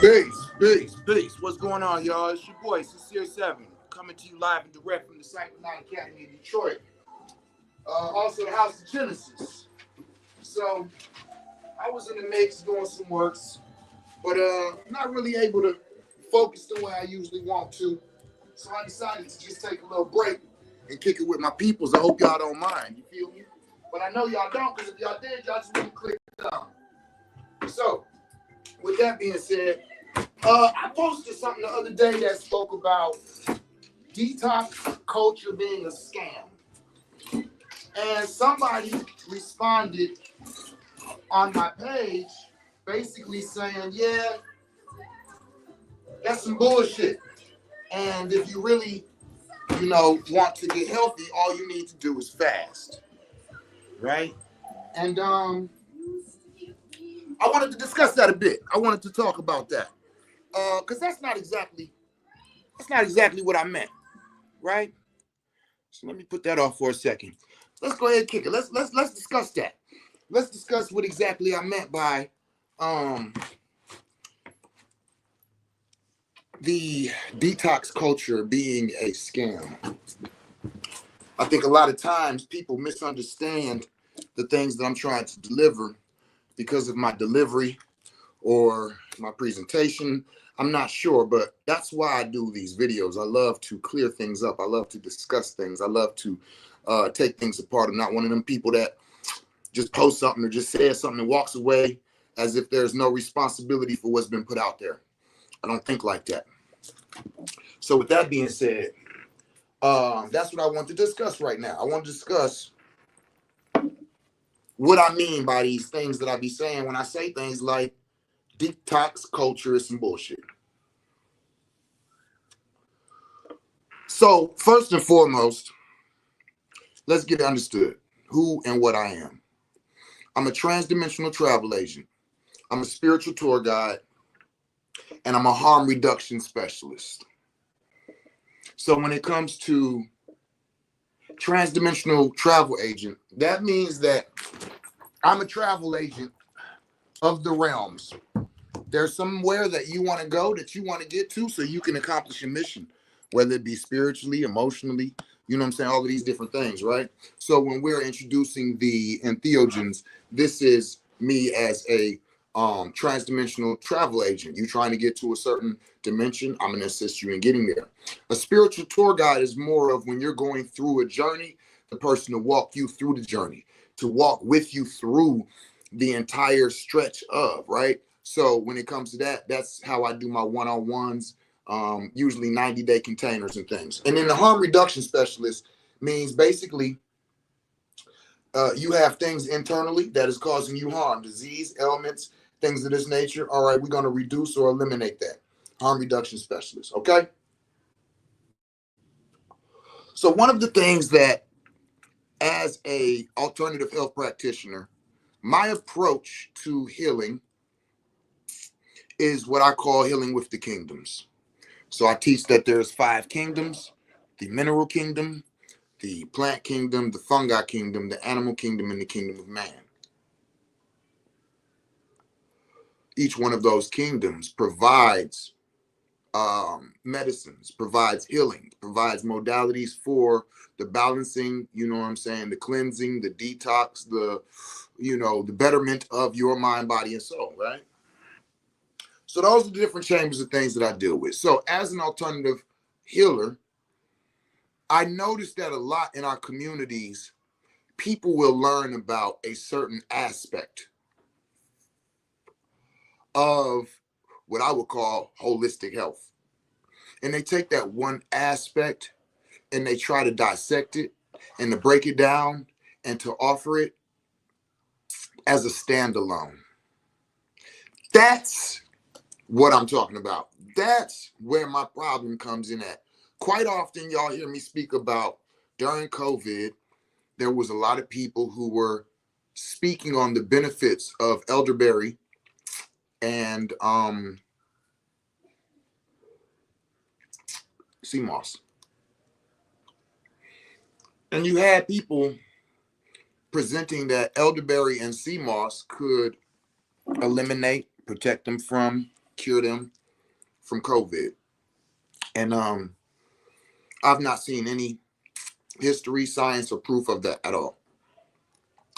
Peace. What's going on, y'all? It's your boy, Sincere 7, coming to you live and direct from the Cycle 9 Academy in Detroit. Also the House of Genesis. So, I was in the mix doing some works, but not really able to focus the way I usually want to. So I decided to just take a little break and kick it with my peoples. I hope y'all don't mind, you feel me? But I know y'all don't, because if y'all did, y'all just wouldn't click down. So, with that being said, I posted something the other day that spoke about detox culture being a scam. And somebody responded on my page basically saying, yeah, that's some bullshit. And if you really, want to get healthy, all you need to do is fast. Right? And I wanted to discuss that a bit. I wanted to talk about that. Because that's not exactly what I meant, right? So let me put that off for a second. Let's go ahead and kick it. Let's discuss that. Let's discuss what exactly I meant by the detox culture being a scam. I think a lot of times people misunderstand the things that I'm trying to deliver because of my delivery or my presentation. I'm not sure, but that's why I do these videos. I love to clear things up. I love to discuss things. I love to take things apart. I'm not one of them people that just posts something or just says something and walks away as if there's no responsibility for what's been put out there. I don't think like that. So with that being said, that's what I want to discuss right now. I want to discuss what I mean by these things that I be saying when I say things like detox culture is some bullshit. So first and foremost, let's get understood who and what I am. I'm a transdimensional travel agent. I'm a spiritual tour guide, and I'm a harm reduction specialist. So when it comes to transdimensional travel agent, that means that I'm a travel agent of the realms. There's somewhere that you want to go, that you want to get to, so you can accomplish a mission, whether it be spiritually, emotionally, you know what I'm saying, all of these different things, right? So when we're introducing the entheogens, this is me as a transdimensional travel agent. You trying to get to a certain dimension, I'm going to assist you in getting there. A spiritual tour guide is more of when you're going through a journey, the person to walk you through the journey, to walk with you through the entire stretch of, right? So when it comes to that, that's how I do my one-on-ones, usually 90-day containers and things. And then the harm reduction specialist means basically you have things internally that is causing you harm, disease, ailments, things of this nature. All right, we're going to reduce or eliminate that. Harm reduction specialist, okay? So one of the things that, as a alternative health practitioner, my approach to healing is what I call healing with the kingdoms. So I teach that there's 5 kingdoms: the mineral kingdom, the plant kingdom, the fungi kingdom, the animal kingdom, and the kingdom of man. Each one of those kingdoms provides medicines, provides healing, provides modalities for the balancing, you know what I'm saying, the cleansing, the detox, the betterment of your mind, body, and soul, right? So those are the different chambers of things that I deal with. So as an alternative healer, I noticed that a lot in our communities, people will learn about a certain aspect of what I would call holistic health. And they take that one aspect and they try to dissect it and to break it down and to offer it as a standalone. That's what I'm talking about. That's where my problem comes in at. Quite often, y'all hear me speak about during COVID, there was a lot of people who were speaking on the benefits of elderberry and sea moss. And you had people presenting that elderberry and sea moss could eliminate, protect them from cure them from COVID. And I've not seen any history, science, or proof of that at all.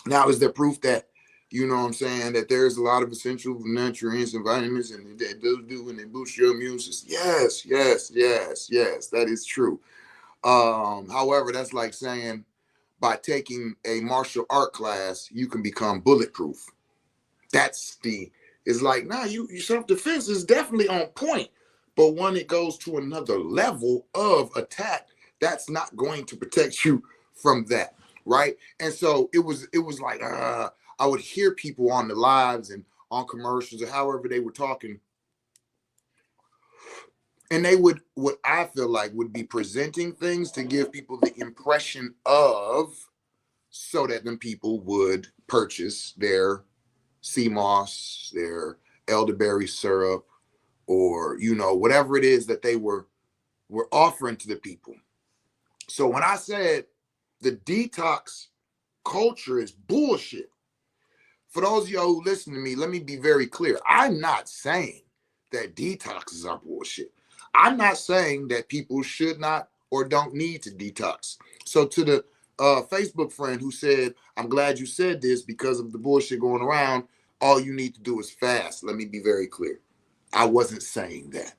Now, is there proof that, you know what I'm saying, that there's a lot of essential nutrients and vitamins and that those do and they boost your immune system? Yes, yes, yes, yes, that is true. However, that's like saying by taking a martial art class, you can become bulletproof. It's like, nah, your self-defense is definitely on point. But when it goes to another level of attack, that's not going to protect you from that. Right. And so it was like, I would hear people on the lives and on commercials or however they were talking. And they would, what I feel like would be presenting things to give people the impression of, so that then people would purchase their sea moss, their elderberry syrup, or, you know, whatever it is that they were offering to the people. So when I said the detox culture is bullshit, for those of y'all who listen to me, let me be very clear. I'm not saying that detoxes are bullshit. I'm not saying that people should not or don't need to detox. So to the Facebook friend who said, I'm glad you said this because of the bullshit going around, all you need to do is fast. Let me be very clear. I wasn't saying that.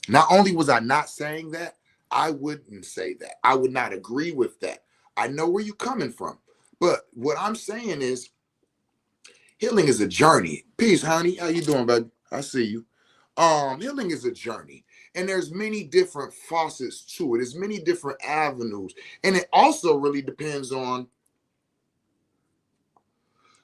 Not only was I not saying that, I wouldn't say that. I would not agree with that. I know where you're coming from. But what I'm saying is healing is a journey. Peace, honey. How you doing, baby? I see you. Healing is a journey. And there's many different facets to it. There's many different avenues. And it also really depends on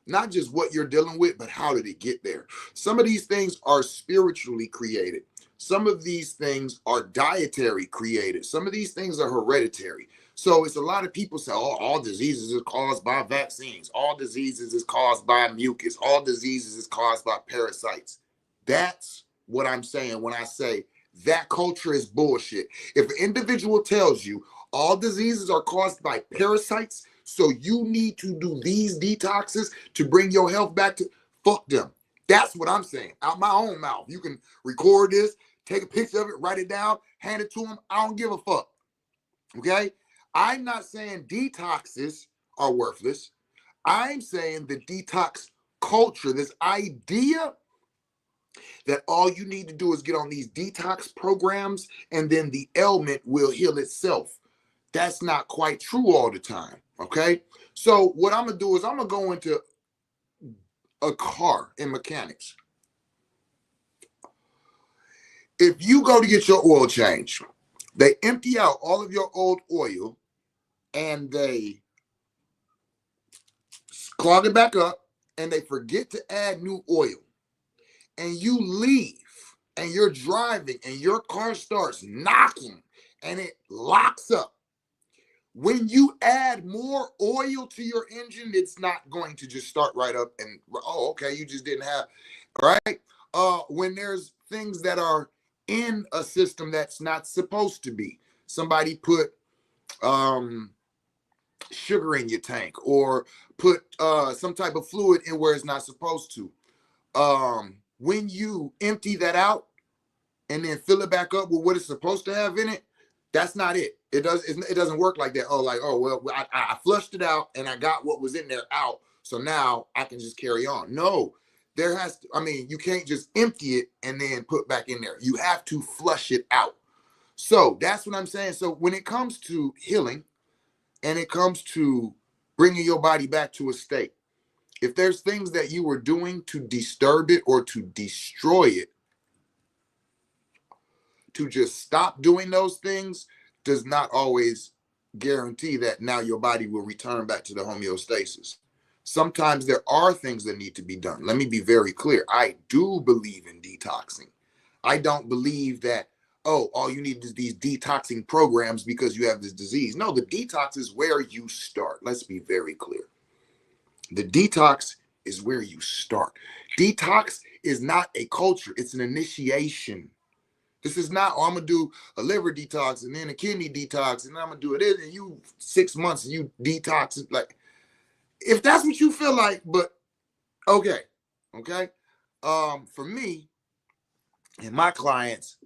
not just what you're dealing with, but how did it get there? Some of these things are spiritually created. Some of these things are dietary created. Some of these things are hereditary. So it's a lot of people say, oh, all diseases are caused by vaccines. All diseases is caused by mucus. All diseases is caused by parasites. That's what I'm saying when I say that culture is bullshit. If an individual tells you all diseases are caused by parasites, so you need to do these detoxes to bring your health back to, fuck them. That's what I'm saying out my own mouth. You can record this, take a picture of it, write it down, hand it to them. I don't give a fuck. Okay? I'm not saying detoxes are worthless. I'm saying the detox culture, this idea that all you need to do is get on these detox programs and then the ailment will heal itself. That's not quite true all the time. Okay? So what I'm going to do is I'm going to go into a car in mechanics. If you go to get your oil change, they empty out all of your old oil and they clog it back up and they forget to add new oil. And you leave and you're driving and your car starts knocking and it locks up. When you add more oil to your engine, it's not going to just start right up and, oh, okay, you just didn't have, right? When there's things that are in a system that's not supposed to be. Somebody put sugar in your tank or put some type of fluid in where it's not supposed to. When you empty that out and then fill it back up with what it's supposed to have in it, that's not it. It doesn't work like that. Oh, like, oh, well, I flushed it out and I got what was in there out. So now I can just carry on. No, there has to, I mean, you can't just empty it and then put back in there. You have to flush it out. So that's what I'm saying. So when it comes to healing and it comes to bringing your body back to a state, if there's things that you were doing to disturb it or to destroy it, to just stop doing those things does not always guarantee that now your body will return back to the homeostasis. Sometimes there are things that need to be done. Let me be very clear. I do believe in detoxing. I don't believe that, oh, all you need is these detoxing programs because you have this disease. No, the detox is where you start. Let's be very clear. The detox is where you start. Detox is not a culture. It's an initiation. This is not, oh, I'm going to do a liver detox and then a kidney detox and I'm going to do it. And you 6 months and you detox it. Like, if that's what you feel like, but okay. Okay. For me, And my clients,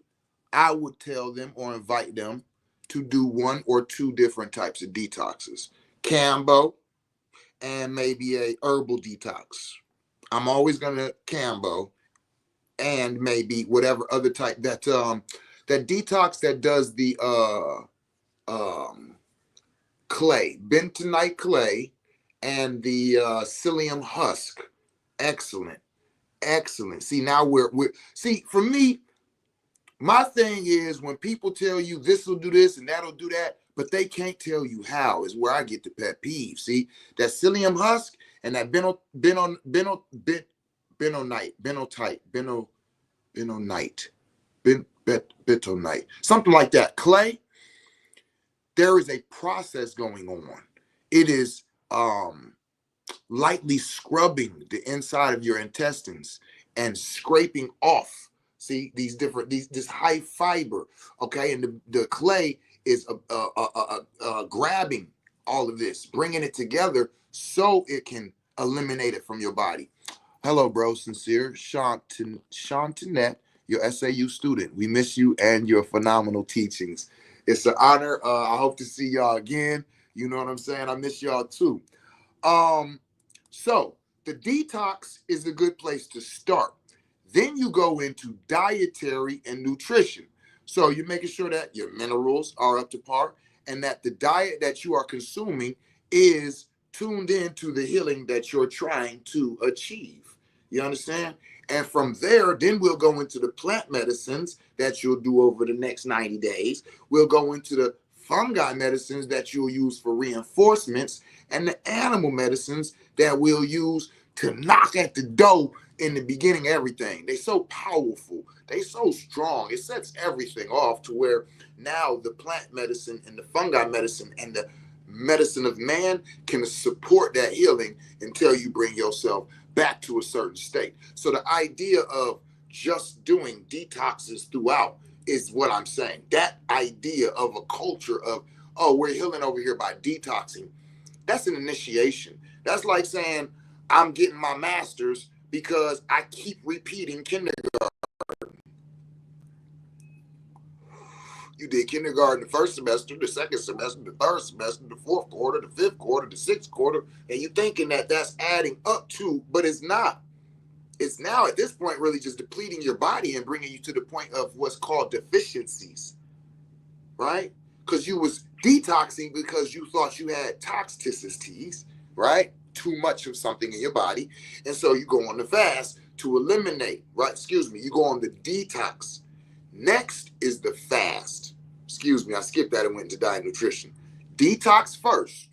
I would tell them or invite them to do 1 or 2 different types of detoxes. Cambo and maybe a herbal detox. I'm always gonna Cambo and maybe whatever other type that detox that does the clay, bentonite clay, and the psyllium husk. Excellent, excellent. See, now we're see, for me, my thing is when people tell you this will do this and that'll do that, but they can't tell you how, is where I get the pet peeve. See, that psyllium husk and that bentonite, something like that. Clay, there is a process going on. It is lightly scrubbing the inside of your intestines and scraping off, see, this high fiber, okay, and the clay is grabbing all of this, bringing it together so it can eliminate it from your body. Hello, bro. Sincere Shantinette, your SAU student. We miss you and your phenomenal teachings. It's an honor. I hope to see y'all again. You know what I'm saying? I miss y'all too. So the detox is a good place to start. Then you go into dietary and nutrition. So you're making sure that your minerals are up to par and that the diet that you are consuming is tuned into the healing that you're trying to achieve. You understand? And from there, then we'll go into the plant medicines that you'll do over the next 90 days. We'll go into the fungi medicines that you'll use for reinforcements and the animal medicines that we'll use to knock at the door in the beginning of everything. They're so powerful. They're so strong. It sets everything off to where now the plant medicine and the fungi medicine and the medicine of man can support that healing until you bring yourself back to a certain state. So the idea of just doing detoxes throughout is what I'm saying. That idea of a culture of, oh, we're healing over here by detoxing, that's an initiation. That's like saying I'm getting my master's because I keep repeating kindergarten. You did kindergarten the first semester, the second semester, the third semester, the fourth quarter, the fifth quarter, the sixth quarter, and you're thinking that that's adding up to, but it's not. It's now at this point really just depleting your body and bringing you to the point of what's called deficiencies, right? Because you was detoxing because you thought you had toxicities, right? Too much of something in your body. And so you go on the fast to eliminate, right? Excuse me, you go on the detox. Next is the fast. Excuse me, I skipped that and went into diet and nutrition. Detox first.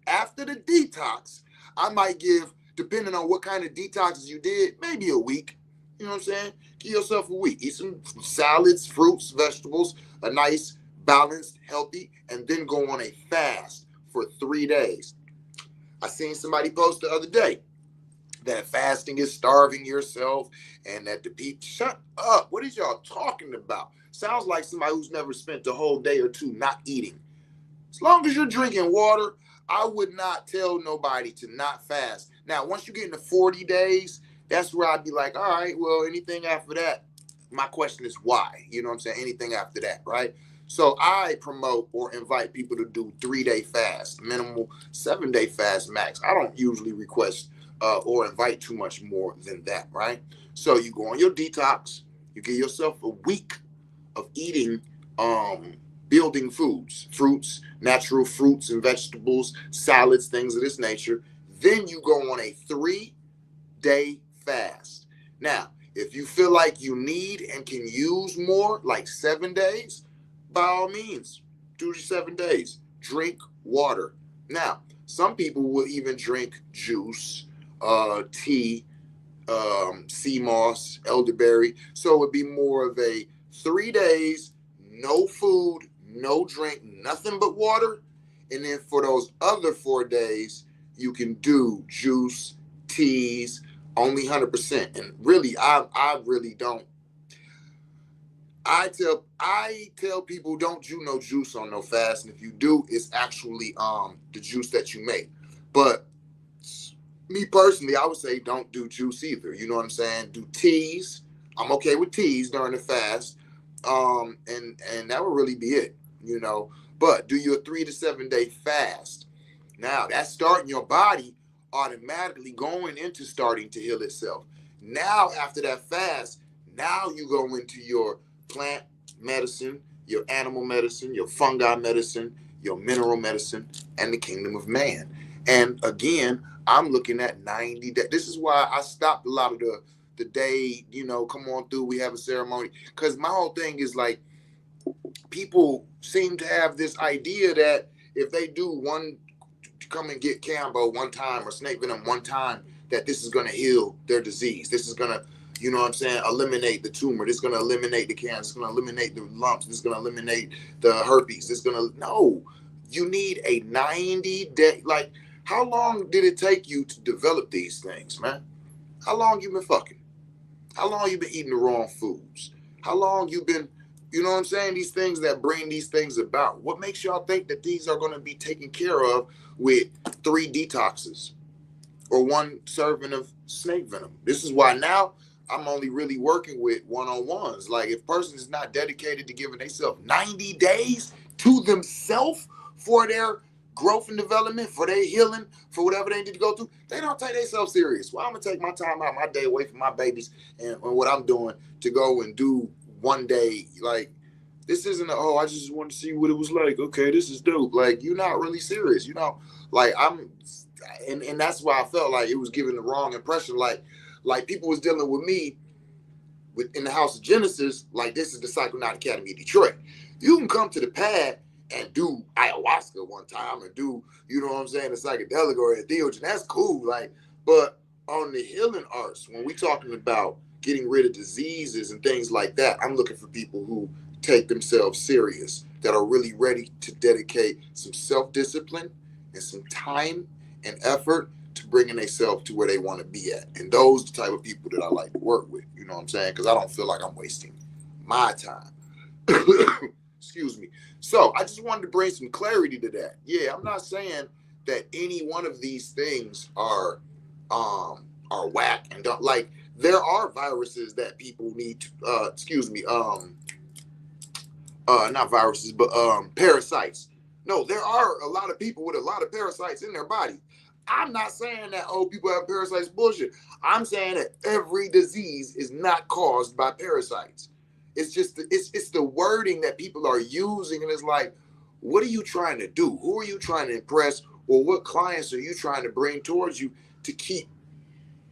After the detox, I might give, depending on what kind of detoxes you did, maybe a week. You know what I'm saying? Give yourself a week. Eat some salads, fruits, vegetables, a nice, balanced, healthy, and then go on a fast for 3 days. I seen somebody post the other day that fasting is starving yourself and that the people, shut up. What is y'all talking about? Sounds like somebody who's never spent a whole day or two not eating. As long as you're drinking water, I would not tell nobody to not fast. Now, once you get into 40 days, that's where I'd be like, all right, well, anything after that, my question is why? You know what I'm saying? Anything after that, right? So I promote or invite people to do 3-day fast, minimal 7-day fast max. I don't usually request or invite too much more than that, right? So you go on your detox, you give yourself a week of eating building foods, fruits, natural fruits and vegetables, salads, things of this nature. Then you go on a 3-day fast. Now, if you feel like you need and can use more, like 7 days, by all means, do the 7 days. Drink water. Now, some people will even drink juice, tea, sea moss, elderberry. So it would be more of a 3 days, no food, no drink, nothing but water. And then for those other 4 days, you can do juice, teas, only 100%. And really, I really don't. I tell people don't do no juice on no fast. And if you do, it's actually the juice that you make. But me personally, I would say don't do juice either. You know what I'm saying? Do teas, I'm okay with teas during the fast. And that would really be it, you know. But do your 3 to 7 day fast. Now that's starting your body automatically going into starting to heal itself. Now after that fast, now you go into your plant medicine, your animal medicine, your fungi medicine, your mineral medicine, and the kingdom of man. And again, I'm looking at 90 days. This is why I stopped a lot of the day, you know, come on through, we have a ceremony. Because my whole thing is like, people seem to have this idea that if they do one, come and get Cambo one time or snake venom one time, that this is going to heal their disease. This is going to, you know what I'm saying, eliminate the tumor. This is going to eliminate the cancer. This is going to eliminate the lumps. This is going to eliminate the herpes. This is going to, no, you need a 90-day, like, how long did it take you to develop these things, man? How long you been fucking? How long you been eating the wrong foods? How long you been, you know what I'm saying? These things that bring these things about. What makes y'all think that these are going to be taken care of with 3 detoxes or 1 serving of snake venom? This is why now I'm only really working with one-on-ones. Like, if a person is not dedicated to giving themselves 90 days to themselves for their growth and development, for their healing, for whatever they need to go through, they don't take themselves serious. Well, I'm gonna take my time out, my day away from my babies and what I'm doing to go and do one day. Like, this isn't oh, I just want to see what it was like. Okay, this is dope. Like, you're not really serious, you know. Like, and that's why I felt like it was giving the wrong impression. Like people was dealing with me in the House of Genesis. Like, this is the Psychonaut Academy of Detroit. You can come to the pad and do ayahuasca one time and do, you know what I'm saying, a psychedelic or a theogen. That's cool. Like, but on the healing arts, when we talking about getting rid of diseases and things like that, I'm looking for people who take themselves serious, that are really ready to dedicate some self-discipline and some time and effort to bringing themselves to where they want to be at. And those are the type of people that I like to work with, you know what I'm saying? Because I don't feel like I'm wasting my time. Excuse me. So I just wanted to bring some clarity to that. Yeah, I'm not saying that any one of these things are whack and don't, like, there are viruses that people need to not viruses, but parasites. No, there are a lot of people with a lot of parasites in their body. I'm not saying that people have parasites bullshit. I'm saying that every disease is not caused by parasites. It's just it's the wording that people are using, and it's like, what are you trying to do? Who are you trying to impress, or what clients are you trying to bring towards you to keep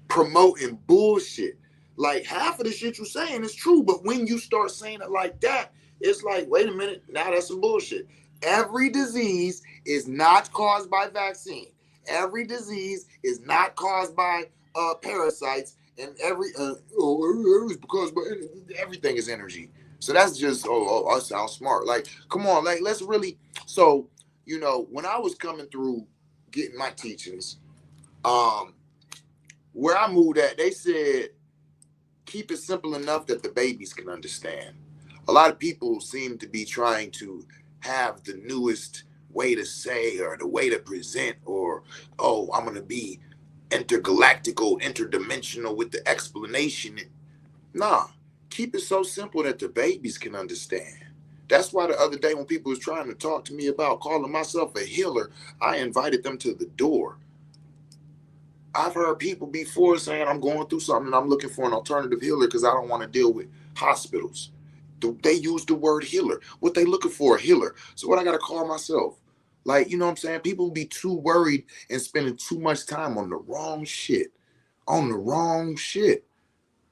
promoting bullshit? Like, half of the shit you're saying is true, but when you start saying it like that, it's like, wait a minute, now that's some bullshit. Every disease is not caused by vaccine. Every disease is not caused by parasites, and because everything is energy. So that's just I sound smart. Like, come on, like, let's really. So, you know, when I was coming through getting my teachings, where I moved at, they said keep it simple enough that the babies can understand. A lot of people seem to be trying to have the newest way to say or the way to present, or, oh, I'm going to be intergalactical, interdimensional with the explanation. Nah, keep it so simple that the babies can understand. That's why the other day when people was trying to talk to me about calling myself a healer, I invited them to the door. I've heard people before saying, I'm going through something and I'm looking for an alternative healer because I don't want to deal with hospitals. They use the word healer. What they looking for, a healer. So what I got to call myself? Like, you know what I'm saying? People be too worried and spending too much time on the wrong shit. On the wrong shit.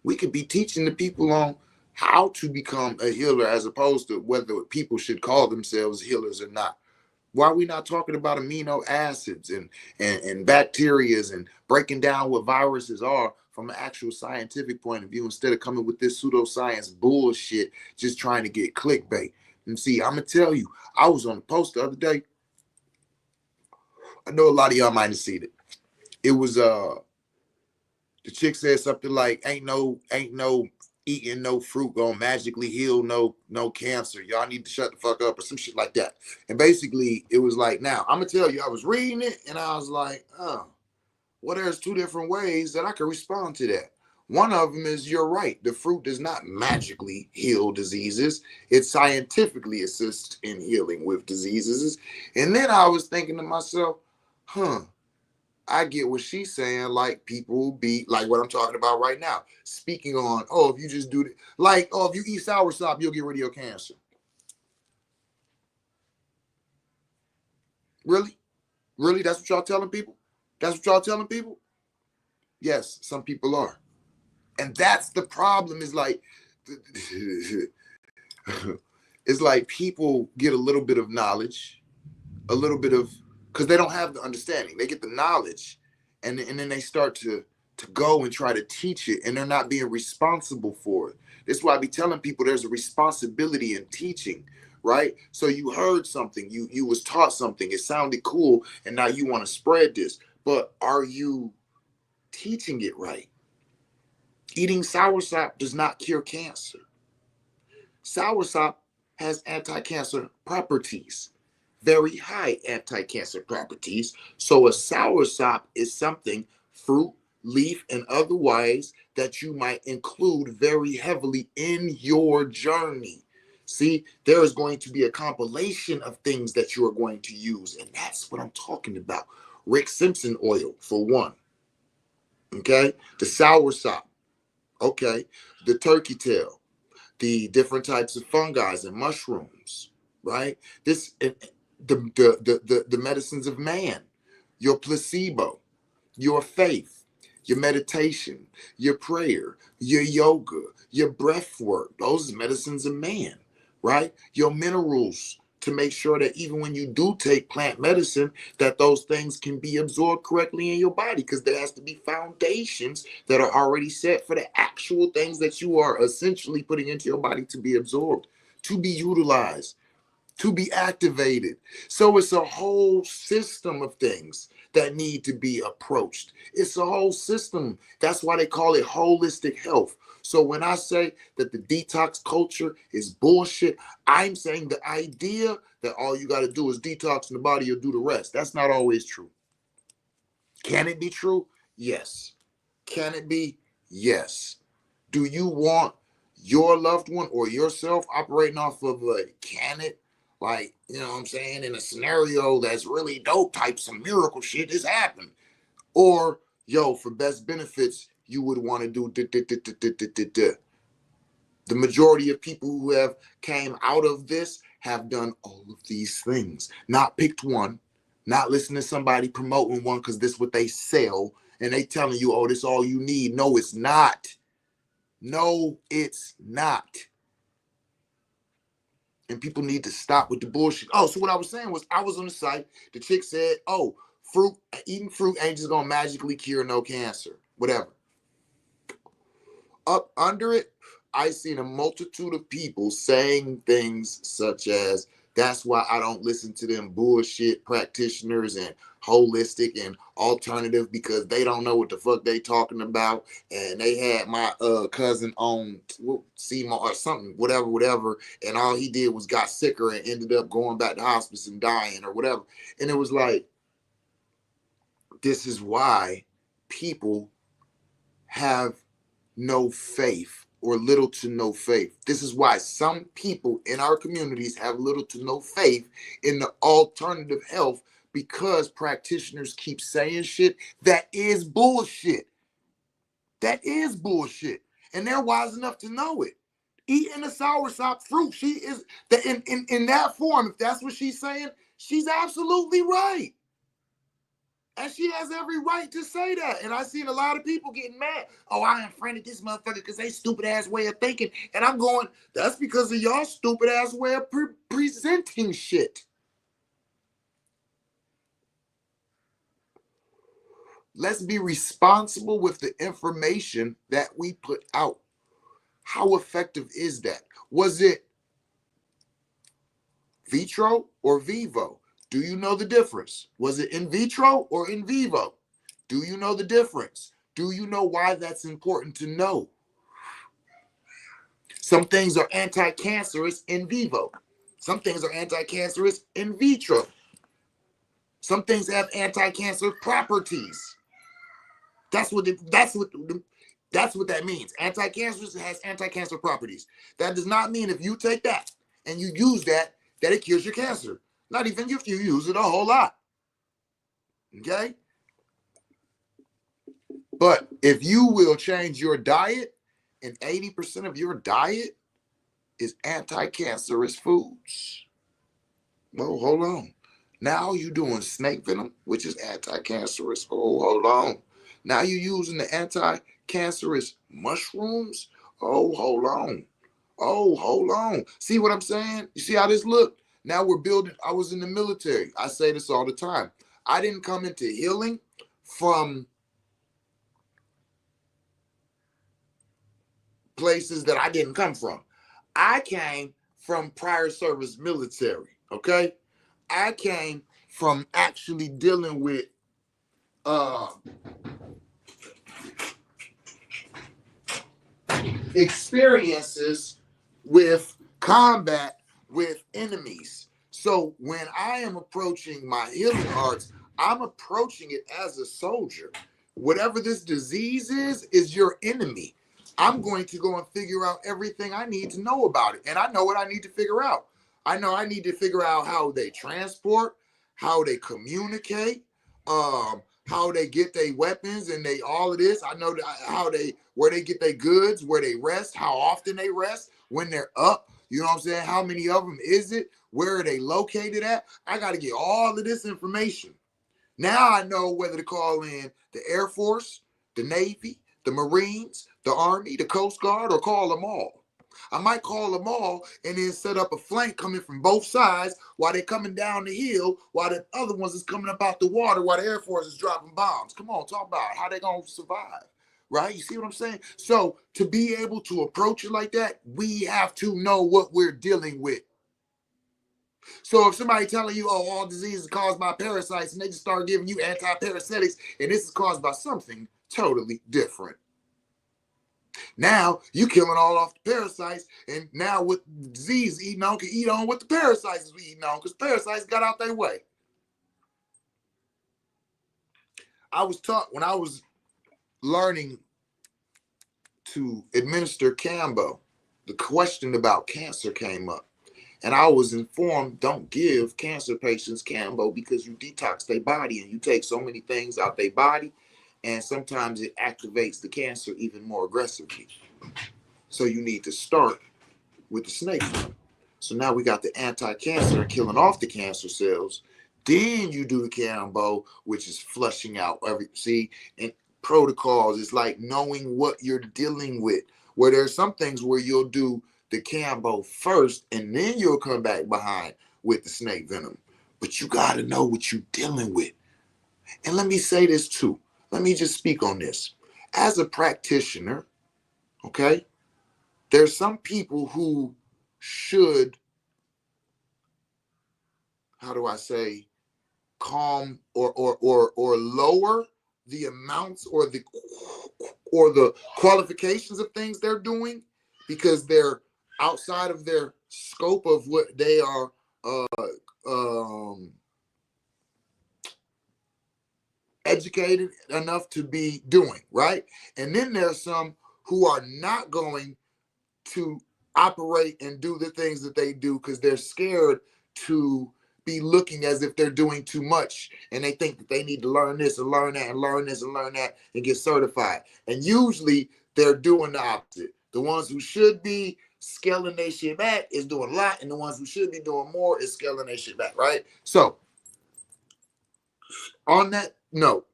We could be teaching the people on how to become a healer as opposed to whether people should call themselves healers or not. Why are we not talking about amino acids and bacterias and breaking down what viruses are from an actual scientific point of view, instead of coming with this pseudoscience bullshit, just trying to get clickbait? And see, I'm going to tell you, I was on a post the other day. I know a lot of y'all might have seen it. It was, the chick said something like, ain't no eating no fruit gonna magically heal no cancer. Y'all need to shut the fuck up, or some shit like that. And basically it was like, now I'm gonna tell you, I was reading it and I was like, oh, well, there's 2 different ways that I could respond to that. One of them is, you're right, the fruit does not magically heal diseases. It scientifically assists in healing with diseases. And then I was thinking to myself, huh, I get what she's saying. Like, people be like what I'm talking about right now. Speaking on, oh, if you just do it, like, oh, if you eat soursop, you'll get rid of your cancer. Really? Really? That's what y'all telling people? That's what y'all telling people? Yes, some people are. And that's the problem, is like, it's like people get a little bit of knowledge, a little bit of, because they don't have the understanding. They get the knowledge, and then they start to go and try to teach it, and they're not being responsible for it. That's why I be telling people there's a responsibility in teaching, right? So you heard something, you was taught something, it sounded cool, and now you want to spread this, but are you teaching it right? Eating soursop does not cure cancer. Soursop has anti-cancer properties, very high anti-cancer properties. So a soursop is something, fruit, leaf, and otherwise, that you might include very heavily in your journey. See, there is going to be a compilation of things that you are going to use, and that's what I'm talking about. Rick Simpson oil, for one. Okay, the soursop. Okay, the turkey tail, the different types of fungi and mushrooms, right? This the medicines of man, your placebo, your faith, your meditation, your prayer, your yoga, your breath work. Those are medicines of man, right? Your minerals, to make sure that even when you do take plant medicine, that those things can be absorbed correctly in your body, because there has to be foundations that are already set for the actual things that you are essentially putting into your body to be absorbed, to be utilized, to be activated. So it's a whole system of things that need to be approached. It's a whole system. That's why they call it holistic health. So when I say that the detox culture is bullshit, I'm saying the idea that all you got to do is detox in the body, you'll do the rest. That's not always true. Can it be true? Yes. Can it be? Yes. Do you want your loved one or yourself operating off of a can it? Like, you know what I'm saying? In a scenario that's really dope, type some miracle shit has happened. Or, yo, for best benefits, you would want to do the majority of people who have came out of this have done all of these things. Not picked one, not listen to somebody promoting one because this is what they sell, and they telling you, oh, this all you need. No, it's not. No, it's not. And people need to stop with the bullshit. Oh, so what I was saying was, I was on the site. The chick said, oh, eating fruit ain't just gonna magically cure no cancer, whatever. Up under it, I seen a multitude of people saying things such as, that's why I don't listen to them bullshit practitioners and holistic and alternative, because they don't know what the fuck they talking about. And they had my cousin on CMO or something, whatever, and all he did was got sicker and ended up going back to hospice and dying or whatever. And it was like, this is why people have no faith, or little to no faith. This is why some people in our communities have little to no faith in the alternative health, because practitioners keep saying shit that is bullshit. That is bullshit. And they're wise enough to know it. Eating a soursop fruit, she is in that form, if that's what she's saying, she's absolutely right. And she has every right to say that. And I've seen a lot of people getting mad. Oh, I unfriended this motherfucker because they stupid ass way of thinking. And I'm going, that's because of y'all stupid ass way of presenting shit. Let's be responsible with the information that we put out. How effective is that? Was it vitro or vivo? Do you know the difference? Was it in vitro or in vivo? Do you know the difference? Do you know why that's important to know? Some things are anti-cancerous in vivo. Some things are anti-cancerous in vitro. Some things have anti-cancer properties. That's what that means. Anti-cancerous has anti-cancer properties. That does not mean if you take that and you use that, that it cures your cancer. Not even if you use it a whole lot. Okay? But if you will change your diet, and 80% of your diet is anti-cancerous foods. Well, hold on. Now you're doing snake venom, which is anti-cancerous. Oh, hold on. Now you're using the anti-cancerous mushrooms. Oh, hold on. Oh, hold on. See what I'm saying? You see how this looked? Now we're building. I was in the military. I say this all the time. I didn't come into healing from places that I didn't come from. I came from prior service military, okay? I came from actually dealing with experiences with combat with enemies. So when I am approaching my healing arts, I'm approaching it as a soldier. Whatever this disease is your enemy. I'm going to go and figure out everything I need to know about it. And I know what I need to figure out. I know I need to figure out how they transport, how they communicate, how they get their weapons and they all of this. I know how they where they get their goods, where they rest, how often they rest, when they're up. You know what I'm saying? How many of them is it? Where are they located at? I got to get all of this information. Now I know whether to call in the Air Force, the Navy, the Marines, the Army, the Coast Guard, or call them all. I might call them all and then set up a flank coming from both sides while they're coming down the hill, while the other ones is coming up out the water, while the Air Force is dropping bombs. Come on, talk about how they going to survive, right? You see what I'm saying? So to be able to approach it like that, we have to know what we're dealing with. So if somebody telling you, oh, all diseases caused by parasites, and they just start giving you anti-parasitics, and this is caused by something totally different. Now you killing all off the parasites, and now with disease eating on can eat on what the parasites is eating on, because parasites got out their way. I was taught when I was learning to administer Cambo, the question about cancer came up. And I was informed, don't give cancer patients Cambo because you detox their body and you take so many things out their body, and sometimes it activates the cancer even more aggressively. So you need to start with the snake venom. So now we got the anti-cancer and killing off the cancer cells. Then you do the Cambo, which is flushing out and protocols is like knowing what you're dealing with. Where there's some things where you'll do the Cambo first and then you'll come back behind with the snake venom. But you got to know what you're dealing with. And let me say this too. Let me just speak on this. As a practitioner, okay, there's some people who should, how do I say, calm or lower the amounts or the qualifications of things they're doing because they're outside of their scope of what they are educated enough to be doing, right? And then there's some who are not going to operate and do the things that they do because they're scared to be looking as if they're doing too much, and they think that they need to learn this and learn that and learn this and learn that and get certified. And usually they're doing the opposite. The ones who should be scaling their shit back is doing a lot, and the ones who should be doing more is scaling their shit back, right? So on that note,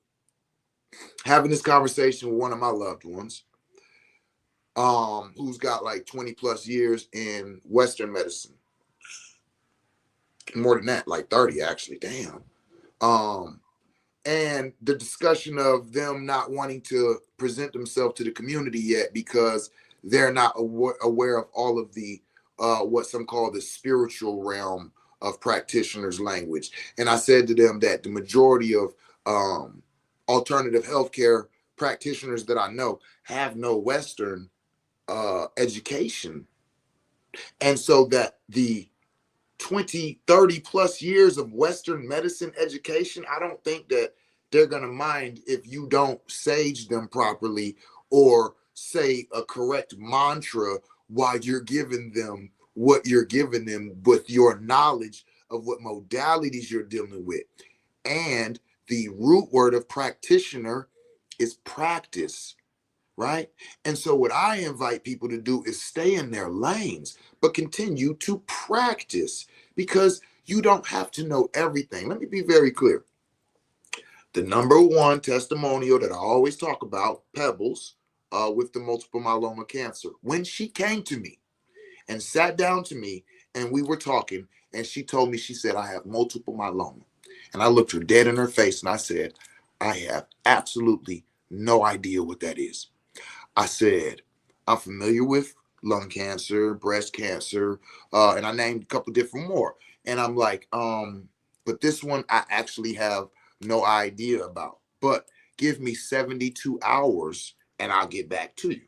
having this conversation with one of my loved ones, who's got like 20 plus years in Western medicine. More than that, like 30 actually, damn. And the discussion of them not wanting to present themselves to the community yet because they're not aware of all of the what some call the spiritual realm of practitioners' language. And I said to them that the majority of alternative healthcare practitioners that I know have no Western education. And so that the 20, 30 plus years of Western medicine education, I don't think that they're going to mind if you don't sage them properly or say a correct mantra while you're giving them what you're giving them with your knowledge of what modalities you're dealing with. And the root word of practitioner is practice, right? And so what I invite people to do is stay in their lanes, but continue to practice, because you don't have to know everything. Let me be very clear. The number one testimonial that I always talk about, Pebbles, with the multiple myeloma cancer, when she came to me and sat down to me and we were talking, and she told me, she said, I have multiple myeloma. And I looked her dead in her face and I said, I have absolutely no idea what that is. I said, I'm familiar with lung cancer, breast cancer, and I named a couple different more. And I'm like, but this one I actually have no idea about. But give me 72 hours and I'll get back to you.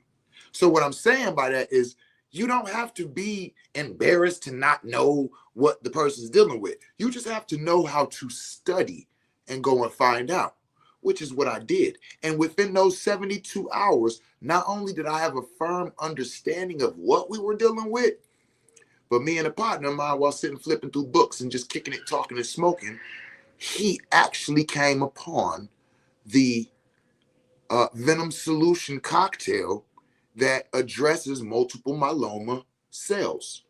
So what I'm saying by that is, you don't have to be embarrassed to not know what the person's dealing with. You just have to know how to study and go and find out, which is what I did. And within those 72 hours, not only did I have a firm understanding of what we were dealing with, but me and a partner of mine, while sitting flipping through books and just kicking it, talking and smoking, he actually came upon the venom solution cocktail that addresses multiple myeloma cells.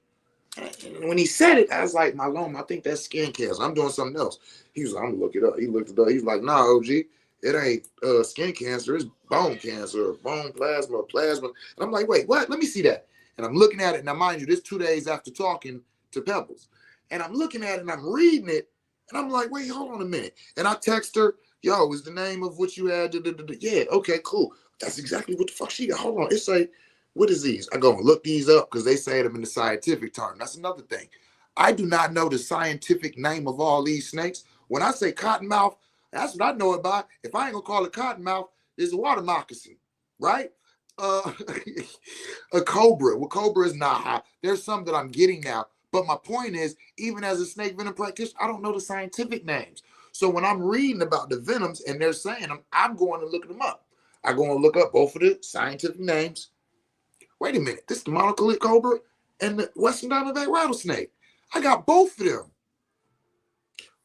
And when he said it, I was like, myeloma, I think that's skin cancer. I'm doing something else. He was like, I'm gonna look it up. He looked it up. He's like, nah, OG, it ain't skin cancer, it's bone cancer, bone plasma, plasma. And I'm like, wait, what? Let me see that. And I'm looking at it. Now, mind you, this 2 days after talking to Pebbles. And I'm looking at it and I'm reading it. And I'm like, wait, hold on a minute. And I text her, yo, is the name of what you had? Yeah, okay, cool. That's exactly what the fuck she got. Hold on. It's like, what is these? I go and look these up because they say them in the scientific term. That's another thing. I do not know the scientific name of all these snakes. When I say cottonmouth, that's what I know about. If I ain't gonna call it cottonmouth, it's a water moccasin, right? Uh, a cobra. Well, cobra is nah. There's some that I'm getting now. But my point is, even as a snake venom practitioner, I don't know the scientific names. So when I'm reading about the venoms and they're saying them, I'm going to look them up. I go and look up both of the scientific names. Wait a minute, this is the monoclinic cobra and the Western diamondback rattlesnake. I got both of them.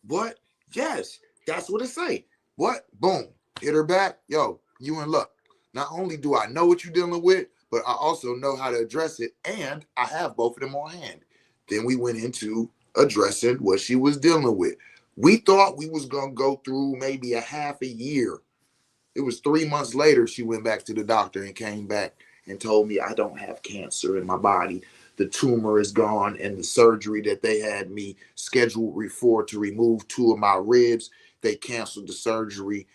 What? Yes, that's what it say. What? Boom. Hit her back. Yo, you in luck. Not only do I know what you're dealing with, but I also know how to address it, and I have both of them on hand. Then we went into addressing what she was dealing with. We thought we was going to go through maybe a half a year. It was 3 months later, she went back to the doctor and came back and told me I don't have cancer in my body. The tumor is gone, and the surgery that they had me scheduled for to remove 2 of my ribs, they canceled the surgery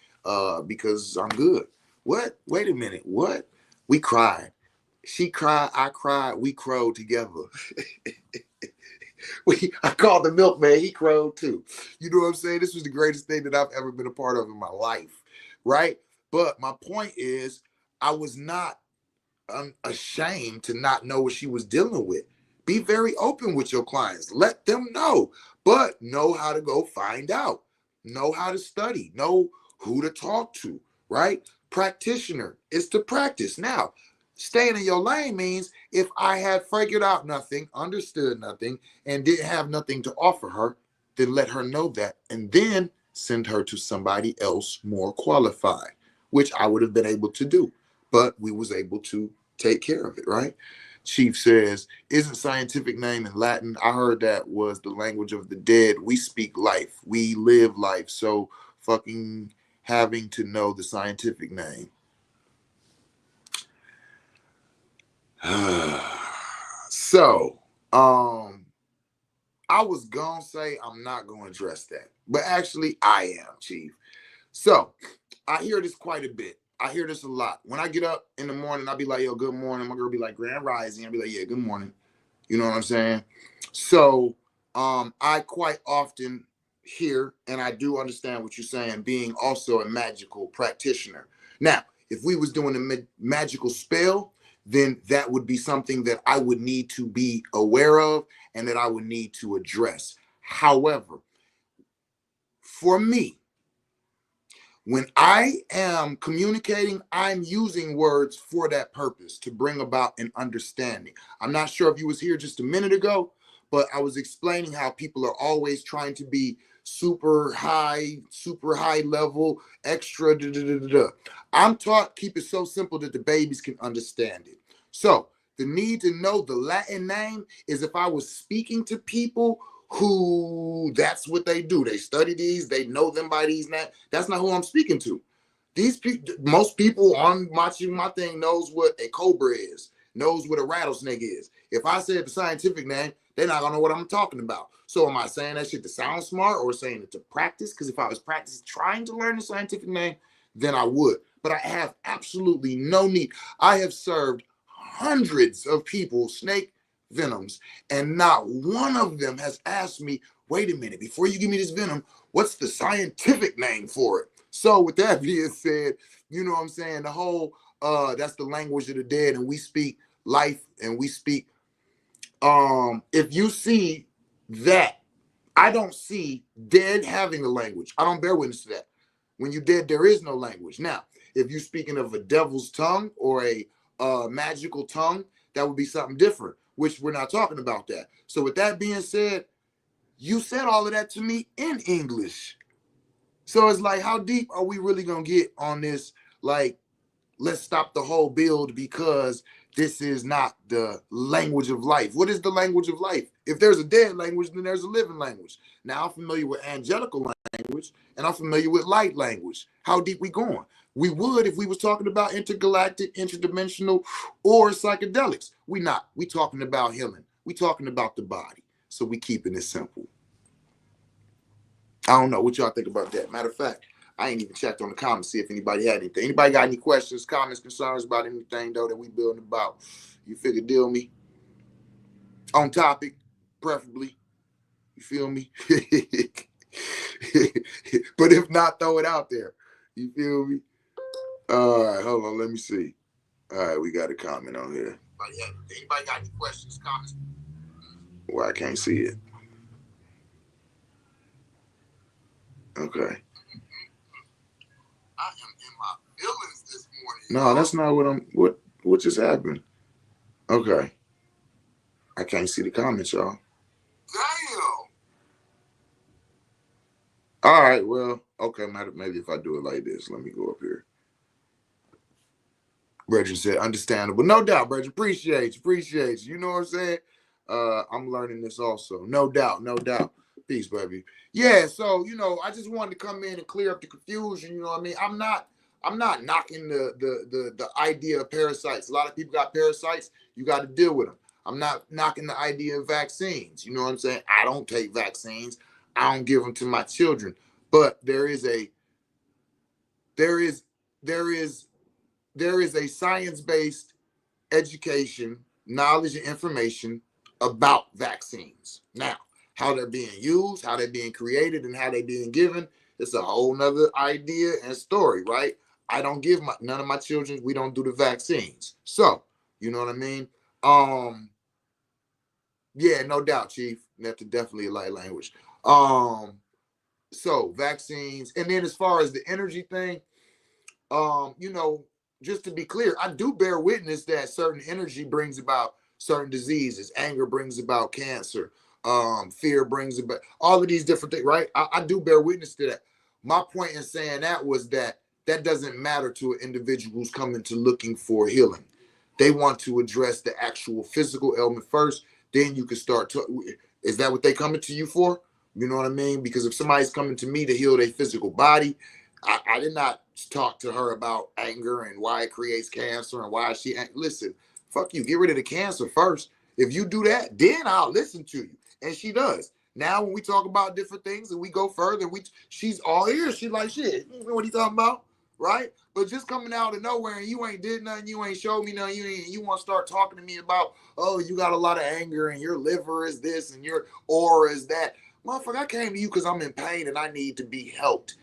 because I'm good. What? Wait a minute. What? We cried. She cried, I cried, we crowed together. I called the milkman, he crowed too. You know what I'm saying? This was the greatest thing that I've ever been a part of in my life, right? But my point is, I was not ashamed to not know what she was dealing with. Be very open with your clients. Let them know, but know how to go find out. Know how to study. Know who to talk to, right? Practitioner is to practice. Now, staying in your lane means if I had figured out nothing, understood nothing, and didn't have nothing to offer her, then let her know that, and then send her to somebody else more qualified, which I would have been able to do. But we was able to take care of it, right? Chief says, isn't scientific name in Latin? I heard that was the language of the dead. We speak life. We live life. So fucking having to know the scientific name. So, I was gonna say I'm not gonna address that, but actually I am, Chief. So I hear this quite a bit. I hear this a lot. When I get up in the morning, I'll be like, yo, good morning. My girl be like, Grand Rising. I'll be like, yeah, good morning. You know what I'm saying? So I quite often hear, and I do understand what you're saying, being also a magical practitioner. Now, if we was doing a magical spell, then that would be something that I would need to be aware of and that I would need to address. However, for me, When I am communicating, I'm using words for that purpose to bring about an understanding. I'm not sure if you was here just a minute ago, but I was explaining how people are always trying to be super high level, extra. Da, da, da, da, da. I'm taught keep it so simple that the babies can understand it. So the need to know the Latin name is if I was speaking to people who that's what they do. They study these, they know them by these names. That's not who I'm speaking to. These people, most people on my thing knows what a cobra is, knows what a rattlesnake is. If I said the scientific name, they're not gonna know what I'm talking about. So am I saying that shit to sound smart or saying it to practice? Because if I was practicing trying to learn the scientific name, then I would. But I have absolutely no need. I have served hundreds of people snake venoms, and not one of them has asked me, wait a minute, before you give me this venom, what's the scientific name for it? So with that being said, you know what I'm saying? The whole that's the language of the dead, and we speak life and we speak if you see that, I don't see dead having a language. I don't bear witness to that. When you're dead, there is no language. Now, if you're speaking of a devil's tongue or a magical tongue, that would be something different, which we're not talking about that. So with that being said, you said all of that to me in English. So it's like, how deep are we really going to get on this? Like, let's stop the whole build because this is not the language of life. What is the language of life? If there's a dead language, then there's a living language. Now I'm familiar with angelical language and I'm familiar with light language. How deep we going? We would if we was talking about intergalactic, interdimensional, or psychedelics. We not. We talking about healing. We talking about the body. So we keeping it simple. I don't know what y'all think about that. Matter of fact, I ain't even checked on the comments, see if anybody had anything. Anybody got any questions, comments, concerns about anything, though, that we building about? You figure deal me? On topic, preferably. You feel me? But if not, throw it out there. You feel me? All right, hold on. Let me see. All right, we got a comment on here. Anybody got any questions, comments? Well, I can't see it. Okay. I am in my feelings this morning. No, that's not what just happened. Okay. I can't see the comments, y'all. Damn. All right, well, okay, maybe if I do it like this, let me go up here. Bridget said, understandable. No doubt, Bridget. Appreciate you. You know what I'm saying? I'm learning this also. No doubt. Peace, baby. Yeah, so I just wanted to come in and clear up the confusion. You know what I mean? I'm not knocking the idea of parasites. A lot of people got parasites. You got to deal with them. I'm not knocking the idea of vaccines. You know what I'm saying? I don't take vaccines. I don't give them to my children. But there is a science-based education, knowledge, and information about vaccines. Now, how they're being used, how they're being created, and how they're being given, it's a whole nother idea and story, right? I don't give none of my children, we don't do the vaccines. So, you know what I mean? Yeah, no doubt, Chief. That's definitely a light language. So vaccines, and then as far as the energy thing, just to be clear, I do bear witness that certain energy brings about certain diseases. Anger brings about cancer. Fear brings about all of these different things, right? I do bear witness to that. My point in saying that was that doesn't matter to an individual who's coming to looking for healing. They want to address the actual physical ailment first. Then you can start to. Is that what they coming to you for? You know what I mean? Because if somebody's coming to me to heal their physical body, I did not talk to her about anger and why it creates cancer and why listen, fuck you, get rid of the cancer first. If you do that, then I'll listen to you. And she does. Now when we talk about different things and we go further, she's all ears. She's like, shit, you know what he talking about? Right? But just coming out of nowhere and you ain't did nothing, you ain't showed me nothing, you want to start talking to me about, oh, you got a lot of anger and your liver is this and your aura is that. Motherfucker, I came to you because I'm in pain and I need to be helped.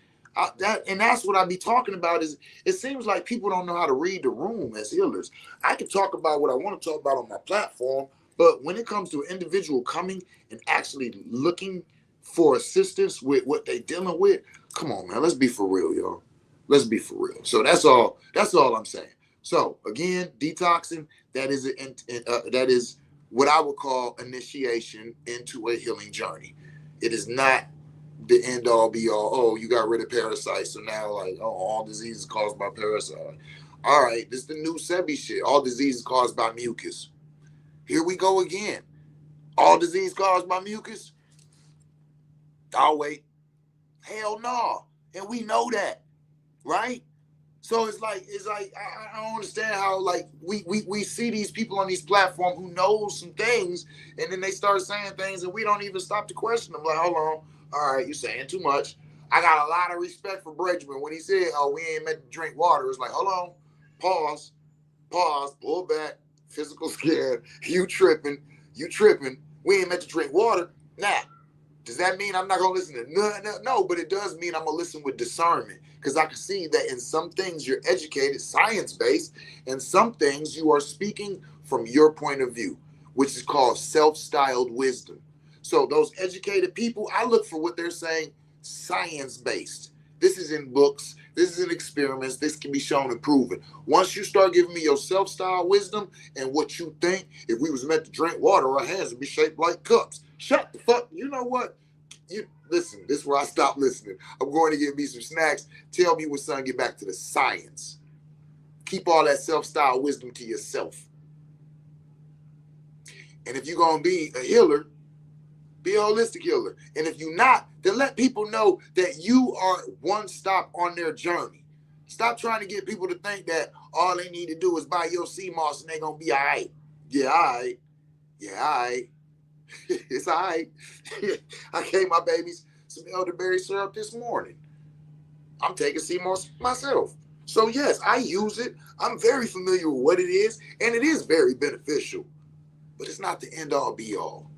That's what I be talking about. Is it seems like people don't know how to read the room as healers. I can talk about what I want to talk about on my platform, but when it comes to an individual coming and actually looking for assistance with what they dealing with, come on, man, let's be for real, y'all. Let's be for real. So that's all I'm saying. So again, detoxing, that is what I would call initiation into a healing journey. It is not the end all be all. Oh, you got rid of parasites, so now like, oh, all diseases caused by parasite. All right, this is the new Sebi shit. All diseases caused by mucus. Here we go again. All disease caused by mucus. I'll wait. Hell no. And we know that, right? So it's like I don't understand how like we see these people on these platforms who know some things, and then they start saying things and we don't even stop to question them. Like, hold on, all right, you're saying too much. I got a lot of respect for Bridgman when he said, "Oh, we ain't meant to drink water." It's like, hold on, pause, pull back, physical scared. You tripping? We ain't meant to drink water. Now, does that mean I'm not gonna listen to no, but it does mean I'm gonna listen with discernment, because I can see that in some things you're educated, science-based, and some things you are speaking from your point of view, which is called self-styled wisdom. So those educated people, I look for what they're saying science-based. This is in books, this is in experiments, this can be shown and proven. Once you start giving me your self-styled wisdom and what you think, if we was meant to drink water, our hands would be shaped like cups. Shut the fuck, you know what? You listen, this is where I stop listening. I'm going to get me some snacks. Tell me when son get back to the science. Keep all that self-styled wisdom to yourself. And if you're going to be a healer, be a holistic healer. And if you're not, then let people know that you are one stop on their journey. Stop trying to get people to think that all they need to do is buy your sea moss and they're going to be all right. Yeah, all right. Yeah, all right. It's all right. I gave my babies some elderberry syrup this morning. I'm taking sea moss myself. So yes, I use it. I'm very familiar with what it is, and it is very beneficial. But it's not the end all be all.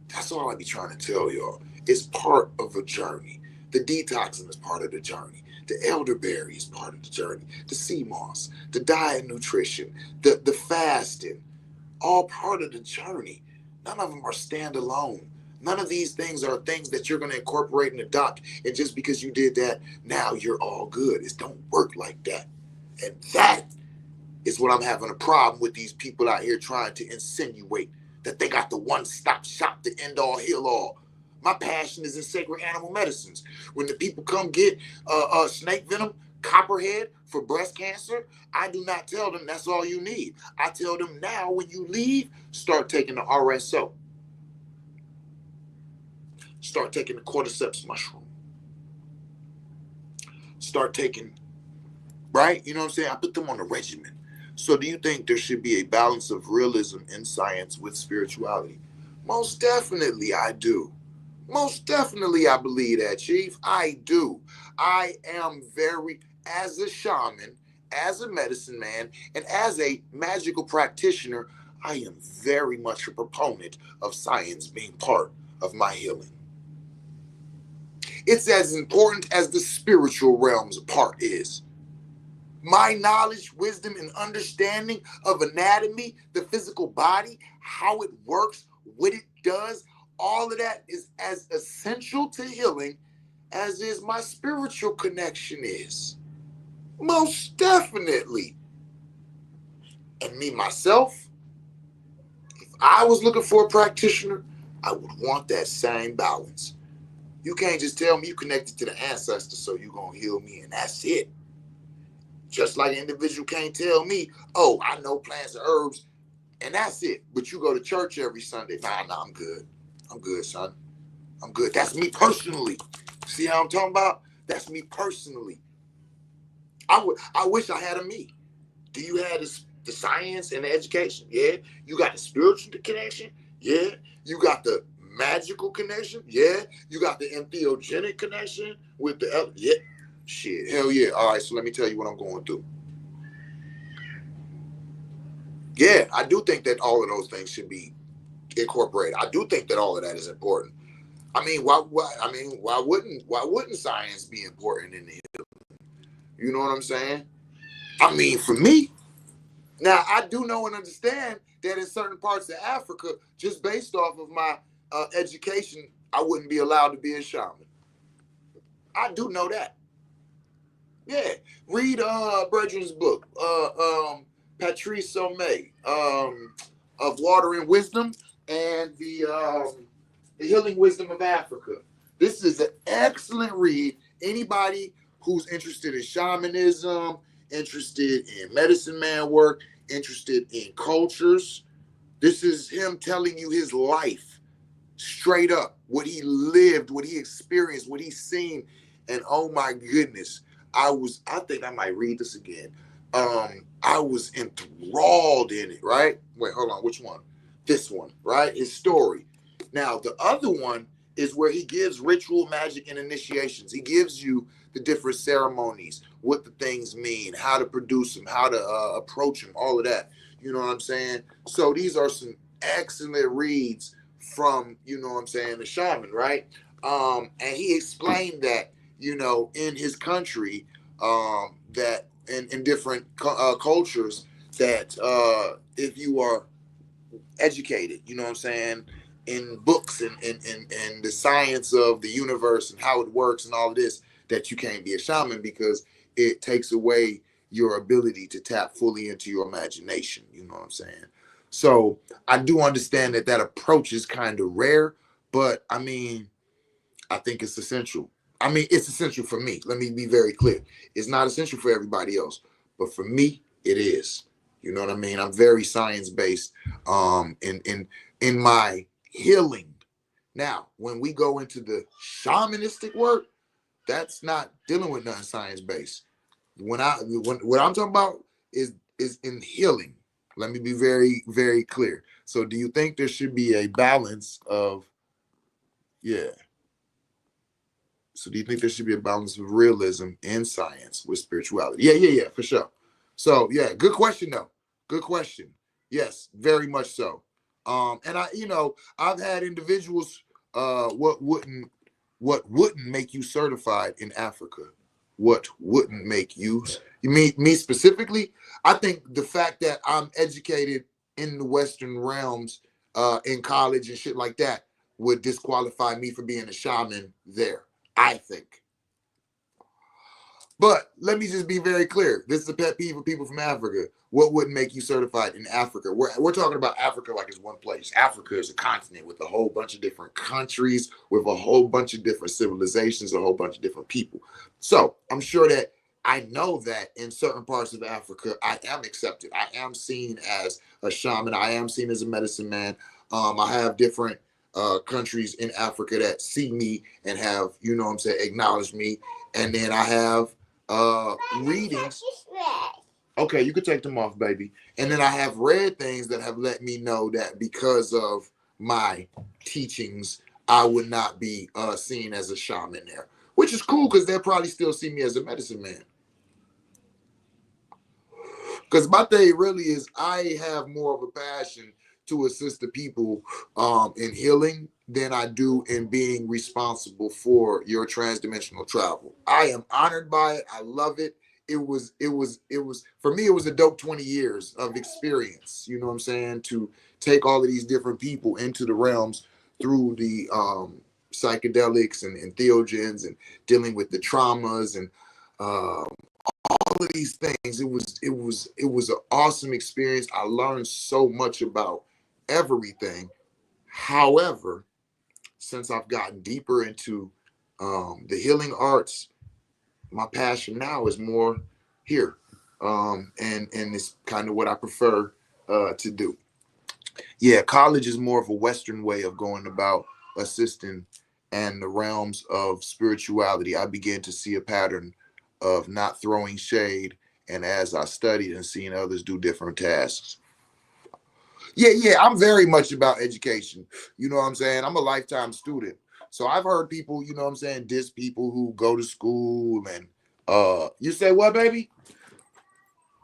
That's all I be trying to tell y'all. It's part of a journey. The detoxing is part of the journey. The elderberry is part of the journey. The sea moss, the diet nutrition, the fasting, all part of the journey. None of them are standalone. None of these things are things that you're going to incorporate and adopt. And just because you did that, now you're all good. It don't work like that. And that is what I'm having a problem with these people out here trying to insinuate that they got the one-stop shop to end all, heal all. My passion is in sacred animal medicines. When the people come get snake venom, copperhead for breast cancer, I do not tell them that's all you need. I tell them now when you leave, start taking the RSO. Start taking the cordyceps mushroom. Start taking, right? You know what I'm saying? I put them on a regimen. So do you think there should be a balance of realism in science with spirituality? Most definitely I do. Most definitely I believe that, Chief. I do. I am very, as a shaman, as a medicine man, and as a magical practitioner, I am very much a proponent of science being part of my healing. It's as important as the spiritual realm's part is. My knowledge, wisdom, and understanding of anatomy, the physical body, how it works, what it does, all of that is as essential to healing as is my spiritual connection is. Most definitely. And me, myself, if I was looking for a practitioner, I would want that same balance. You can't just tell me you connected to the ancestors, so you're going to heal me and that's it. Just like an individual can't tell me, oh, I know plants and herbs, and that's it. But you go to church every Sunday. Nah, I'm good. I'm good, son. I'm good. That's me personally. See how I'm talking about? That's me personally. I wish I had a me. Do you have the science and the education? Yeah. You got the spiritual connection? Yeah. You got the magical connection? Yeah. You got the entheogenic connection with the, yeah. Shit, hell yeah. All right, so let me tell you what I'm going through. Yeah, I do think that all of those things should be incorporated. I do think that all of that is important. I mean, why wouldn't science be important in the healing? You know what I'm saying? I mean, for me, now I do know and understand that in certain parts of Africa, just based off of my education, I wouldn't be allowed to be a shaman. I do know that. Yeah, read Brethren's book, Patrice Sommet, of Water and Wisdom, and the Healing Wisdom of Africa. This is an excellent read. Anybody who's interested in shamanism, interested in medicine man work, interested in cultures, this is him telling you his life straight up, what he lived, what he experienced, what he's seen. And oh my goodness, I think I might read this again. I was enthralled in it, right? Wait, hold on, which one? This one, right? His story. Now, the other one is where he gives ritual magic and initiations. He gives you the different ceremonies, what the things mean, how to produce them, how to approach them, all of that. You know what I'm saying? So these are some excellent reads from, you know what I'm saying, the shaman, right? And he explained that, you know, in his country, that in different cultures, that if you are educated, you know what I'm saying, in books and the science of the universe and how it works and all of this, that you can't be a shaman because it takes away your ability to tap fully into your imagination. You know what I'm saying? So I do understand that that approach is kind of rare, but I mean, I think it's essential. I mean, it's essential for me. Let me be very clear. It's not essential for everybody else, but for me, it is. You know what I mean? I'm very science based in my healing. Now, when we go into the shamanistic work, that's not dealing with nothing science based. When what I'm talking about is in healing. Let me be very, very clear. So do you think there should be a balance of, yeah. So do you think there should be a balance of realism in science with spirituality? Yeah, for sure. So yeah, good question though. Good question. Yes, very much so. And I've had individuals, what wouldn't make you certified in Africa? What wouldn't make you? You mean me specifically? I think the fact that I'm educated in the Western realms, in college and shit like that, would disqualify me from being a shaman there, I think. But let me just be very clear. This is a pet peeve of people from Africa. What wouldn't make you certified in Africa? We're talking about Africa like it's one place. Africa is a continent with a whole bunch of different countries, with a whole bunch of different civilizations, a whole bunch of different people. So I'm sure that I know that in certain parts of Africa, I am accepted. I am seen as a shaman. I am seen as a medicine man. I have different countries in Africa that see me and have, you know what I'm saying, acknowledge me. And then I have readings. Okay, you could take them off, baby. And then I have read things that have let me know that because of my teachings, I would not be seen as a shaman there, which is cool because they'll probably still see me as a medicine man. Because my thing really is, I have more of a passion to assist the people in healing than I do in being responsible for your transdimensional travel. I am honored by it. I love it. It was for me, it was a dope 20 years of experience, you know what I'm saying, to take all of these different people into the realms through the psychedelics and theogens and dealing with the traumas and all of these things. It was an awesome experience. I learned so much about everything. However, since I've gotten deeper into the healing arts, my passion now is more here, and it's kind of what I prefer to do. Yeah, college is more of a Western way of going about assisting, and the realms of spirituality. I began to see a pattern of not throwing shade, and as I studied and seeing others do different tasks. Yeah, I'm very much about education. You know what I'm saying? I'm a lifetime student. So I've heard people, you know what I'm saying, diss people who go to school and you say what, baby?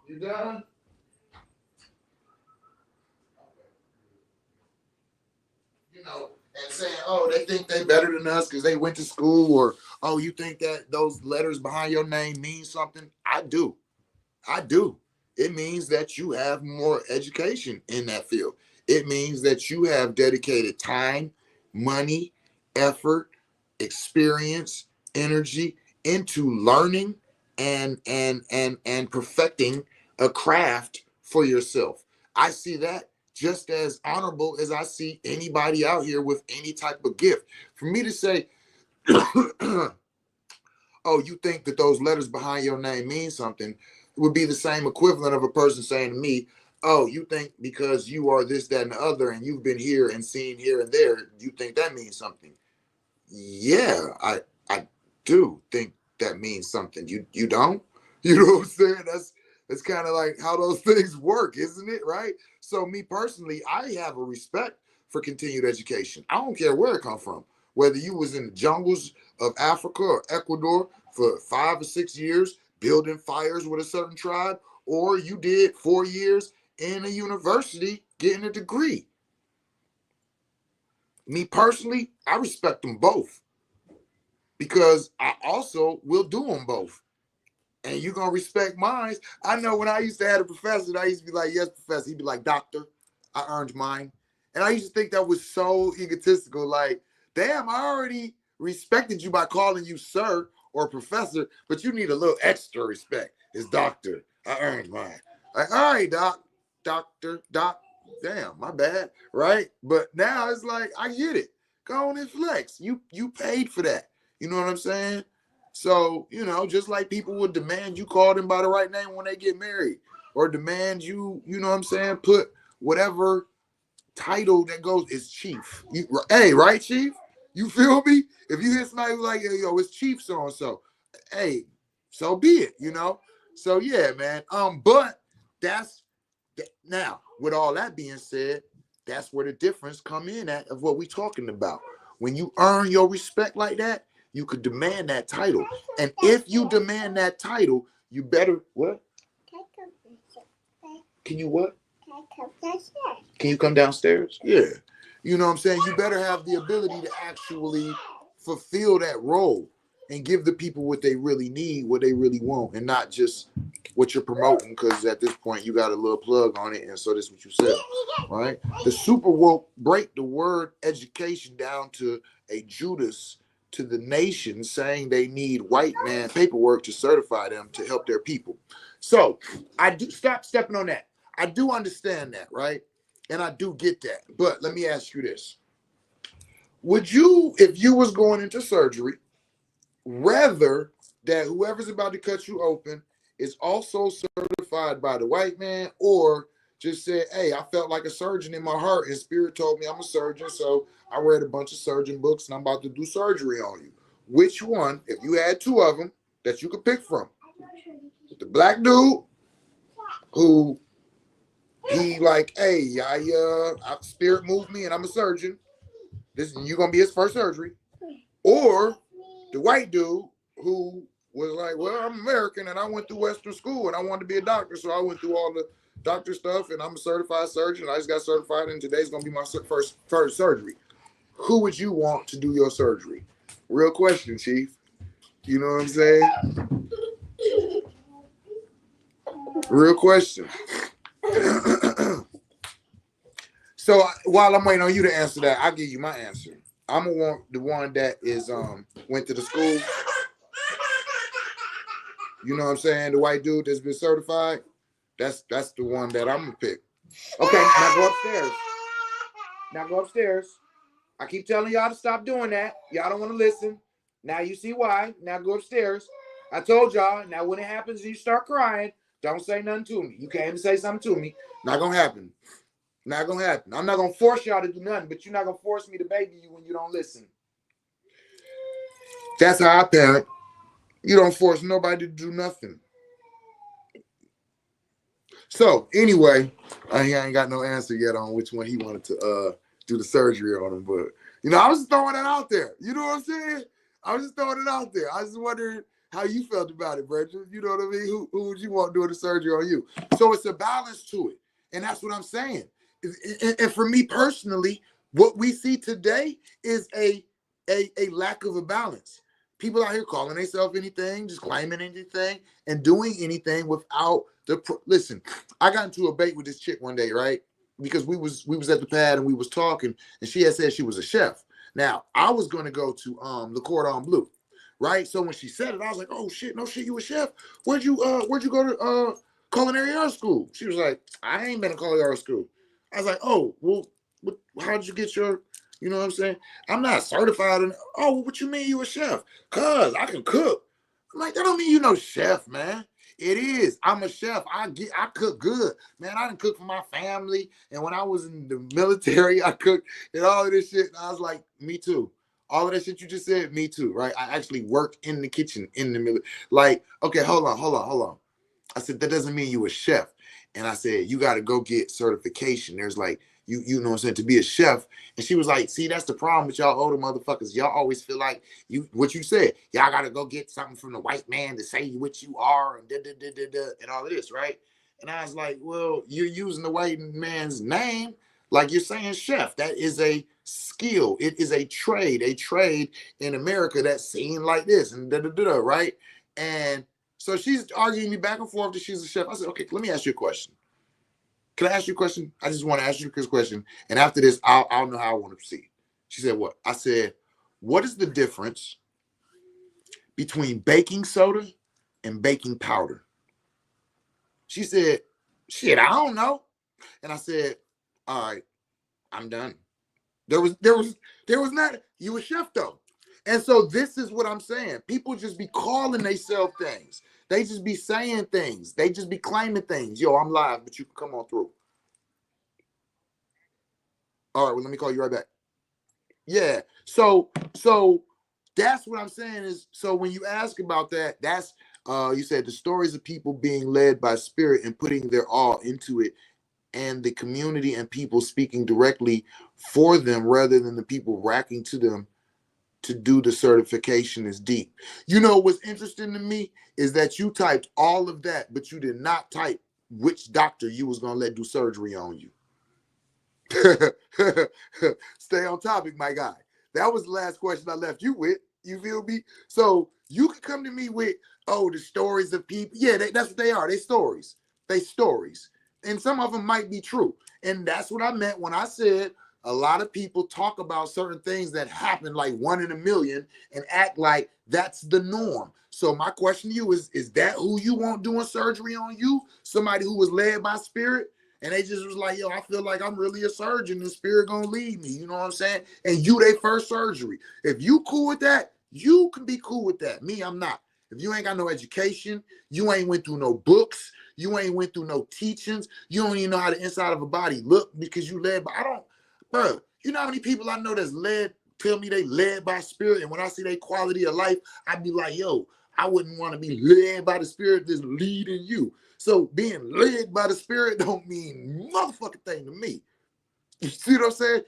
You done? You know, and saying, oh, they think they better than us because they went to school, or oh, you think that those letters behind your name mean something? I do. I do. It means that you have more education in that field. It means that you have dedicated time, money, effort, experience, energy into learning and perfecting a craft for yourself. I see that just as honorable as I see anybody out here with any type of gift. For me to say, oh, you think that those letters behind your name mean something, would be the same equivalent of a person saying to me, oh, you think because you are this, that, and the other, and you've been here and seen here and there, you think that means something. Yeah, I do think that means something. You don't? You know what I'm saying? That's kind of like how those things work, isn't it? Right? So me personally, I have a respect for continued education. I don't care where it come from. Whether you was in the jungles of Africa or Ecuador for 5 or 6 years building fires with a certain tribe, or you did 4 years in a university getting a degree. Me personally, I respect them both because I also will do them both. And you're going to respect mine. I know when I used to have a professor, I used to be like, yes, professor. He'd be like, doctor, I earned mine. And I used to think that was so egotistical. Like, damn, I already respected you by calling you sir or professor, but you need a little extra respect. It's doctor. I earned mine. Like, all right, doctor, damn, my bad, right? But now it's like, I get it. Go on and flex. You paid for that. You know what I'm saying? So, just like people would demand you call them by the right name when they get married, or demand you know what I'm saying, put whatever title that goes is chief. Hey, right, chief? You feel me? If you hear somebody like, hey, yo, it's chief so-and-so, hey, so be it, So yeah, man. But now, with all that being said, that's where the difference come in at of what we talking about. When you earn your respect like that, you could demand that title. And if you demand that title, you better what? Can you what? Can you come downstairs? Yeah. You know what I'm saying? You better have the ability to actually fulfill that role and give the people what they really need, what they really want, and not just what you're promoting, because at this point you got a little plug on it, and so that's what you said, right? The super woke break the word education down to a Judas to the nation, saying they need white man paperwork to certify them to help their people. So I do stop stepping on that. I do understand that, right? And I do get that. But let me ask you this. Would you, if you was going into surgery, rather that whoever's about to cut you open is also certified by the white man, or just said, hey, I felt like a surgeon in my heart and spirit told me I'm a surgeon, so I read a bunch of surgeon books and I'm about to do surgery on you? Which one, if you had two of them that you could pick from? The black dude who he like, hey, I spirit moved me and I'm a surgeon. You're gonna be his first surgery. Or the white dude who was like, well, I'm American and I went through Western school and I wanted to be a doctor, so I went through all the doctor stuff and I'm a certified surgeon. I just got certified and today's gonna be my first surgery. Who would you want to do your surgery? Real question, Chief. You know what I'm saying? Real question. So while I'm waiting on you to answer that, I'll give you my answer. I'm gonna want the one that is went to the school. You know what I'm saying? The white dude that's been certified. That's the one that I'm gonna pick. Okay, now go upstairs. Now go upstairs. I keep telling y'all to stop doing that. Y'all don't want to listen. Now you see why. Now go upstairs. I told y'all. Now when it happens and you start crying, don't say nothing to me. You can't even say something to me. Not gonna happen. Not gonna happen. I'm not gonna force y'all to do nothing, but you're not gonna force me to baby you when you don't listen. That's how I parent. You don't force nobody to do nothing. So anyway, he ain't got no answer yet on which one he wanted to do the surgery on him, but I was just throwing that out there. You know what I'm saying? I was just throwing it out there. I was just wondering how you felt about it, Bridget. You know what I mean? Who would you want doing the surgery on you? So it's a balance to it, and that's what I'm saying. And for me personally, what we see today is a lack of a balance. People out here calling themselves anything, just claiming anything, and doing anything without listen. I got into a debate with this chick one day, right? Because we was at the pad and we was talking, and she had said she was a chef. Now I was going to go to the Cordon Bleu, right? So when she said it, I was like, oh shit, no shit, you a chef? Where'd you go to culinary art school? She was like, I ain't been to culinary art school. I was like, oh, well, how did you get your, you know what I'm saying? I'm not certified in, oh, well, what you mean you a chef? Cause I can cook. I'm like, that don't mean you no chef, man. It is. I'm a chef. I cook good. Man, I didn't cook for my family. And when I was in the military, I cooked and all of this shit. And I was like, me too. All of that shit you just said, me too, right? I actually worked in the kitchen in the military. Like, okay, hold on. I said, that doesn't mean you a chef. And I said, you got to go get certification. There's like, you know what I'm saying, to be a chef. And she was like, see, that's the problem with y'all older motherfuckers. Y'all always feel like what you said, y'all got to go get something from the white man to say what you are and and all of this, right? And I was like, well, you're using the white man's name like you're saying chef. That is a skill. It is a trade in America that's seen like this and right? And so she's arguing me back and forth that she's a chef. I said, okay, let me ask you a question. Can I ask you a question? I just want to ask you this question. And after this, I'll know how I want to proceed. She said, what? I said, what is the difference between baking soda and baking powder? She said, shit, I don't know. And I said, all right, I'm done. There was not, you a chef though. And so this is what I'm saying. People just be calling themselves things. They just be saying things. They just be claiming things. Yo, I'm live, but you can come on through. All right, well, let me call you right back. Yeah. So that's what I'm saying is, so when you ask about that, that's you said the stories of people being led by spirit and putting their all into it, and the community and people speaking directly for them rather than the people racking to them to do the certification is deep. You know what's interesting to me is that you typed all of that, but you did not type which doctor you was gonna let do surgery on you. Stay on topic, my guy. That was the last question I left you with. You feel me? So you can come to me with, oh, the stories of people. Yeah, that's what they are. They stories. They stories. And some of them might be true. And that's what I meant when I said a lot of people talk about certain things that happen like 1 in a million and act like that's the norm. So my question to you is that who you want doing surgery on you? Somebody who was led by spirit? And they just was like, yo, I feel like I'm really a surgeon. The spirit gonna lead me. You know what I'm saying? And you, they first surgery. If you cool with that, you can be cool with that. Me, I'm not. If you ain't got no education, you ain't went through no books, you ain't went through no teachings, you don't even know how the inside of a body look because you led by, bro, you know how many people I know that's led, tell me they led by spirit, and when I see their quality of life, I be like, yo, I wouldn't want to be led by the spirit that's leading you. So being led by the spirit don't mean motherfucking thing to me. You see what I'm saying?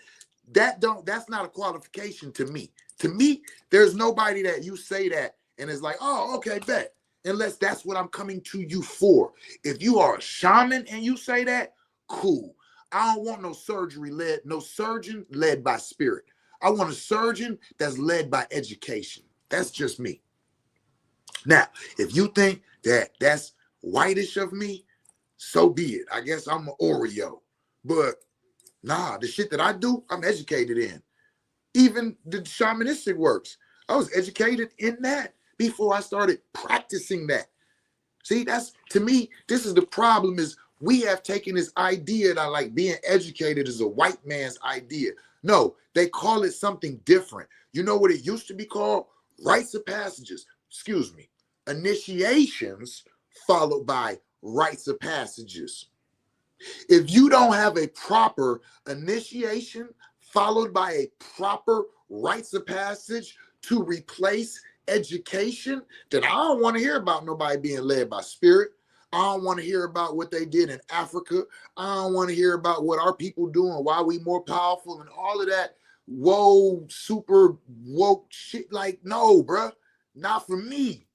That's not a qualification to me. To me, there's nobody that you say that and it's like, oh, okay, bet. Unless that's what I'm coming to you for. If you are a shaman and you say that, cool. I don't want no surgeon led by spirit. I want a surgeon that's led by education. That's just me. Now, if you think that that's whitish of me, so be it. I guess I'm an Oreo. But nah, the shit that I do, I'm educated in. Even the shamanistic works, I was educated in that before I started practicing that. See, that's, to me, this is the problem, is we have taken this idea that like being educated is a white man's idea. No, they call it something different. You know what it used to be called? Rites of passages. Excuse me. Initiations followed by rites of passages. If you don't have a proper initiation followed by a proper rites of passage to replace education, then I don't want to hear about nobody being led by spirit. I don't want to hear about what they did in Africa. I don't want to hear about what our people do and why we more powerful and all of that whoa, super woke shit. Like, no, bruh, not for me.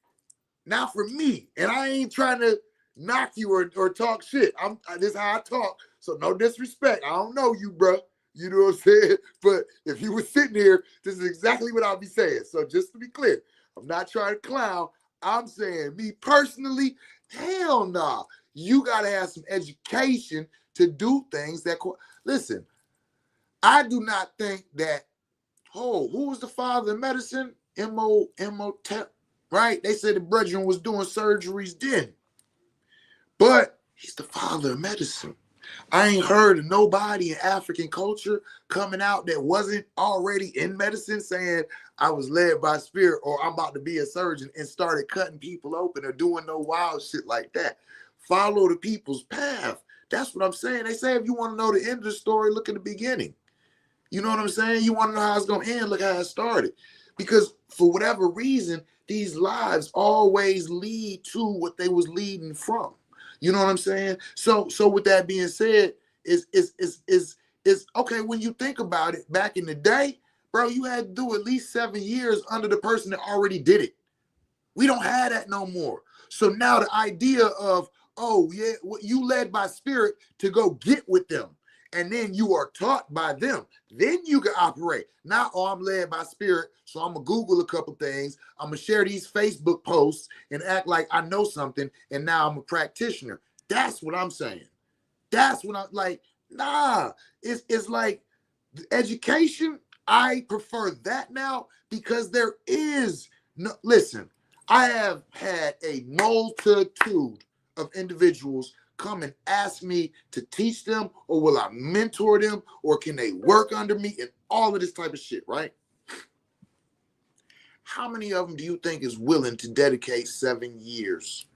Not for me. And I ain't trying to knock you or talk shit. This is how I talk. So no disrespect. I don't know you, bro. You know what I'm saying? But if you were sitting here, this is exactly what I'll be saying. So just to be clear, I'm not trying to clown. I'm saying, me personally, hell nah. You got to have some education to do things that, listen, I do not think that, oh, who was the father of medicine? Imhotep, right? They said the brethren was doing surgeries then. But he's the father of medicine. I ain't heard of nobody in African culture coming out that wasn't already in medicine saying I was led by spirit or I'm about to be a surgeon and started cutting people open or doing no wild shit like that. Follow the people's path. That's what I'm saying. They say if you want to know the end of the story, look at the beginning. You know what I'm saying? You want to know how it's going to end, look how it started. Because for whatever reason, these lives always lead to what they was leading from. You know what I'm saying? So with that being said, is okay, when you think about it, back in the day, bro, you had to do at least 7 years under the person that already did it. We don't have that no more. So now the idea of, oh yeah, you led by spirit to go get with them, and then you are taught by them, then you can operate. Now, oh, I'm led by spirit, so I'm gonna Google a couple things, I'm gonna share these Facebook posts and act like I know something, and now I'm a practitioner. That's what I'm saying. That's what I'm like, nah, it's like education. I prefer that now because there is no, listen, I have had a multitude of individuals come and ask me to teach them, or will I mentor them, or can they work under me, and all of this type of shit, right? How many of them do you think is willing to dedicate 7 years,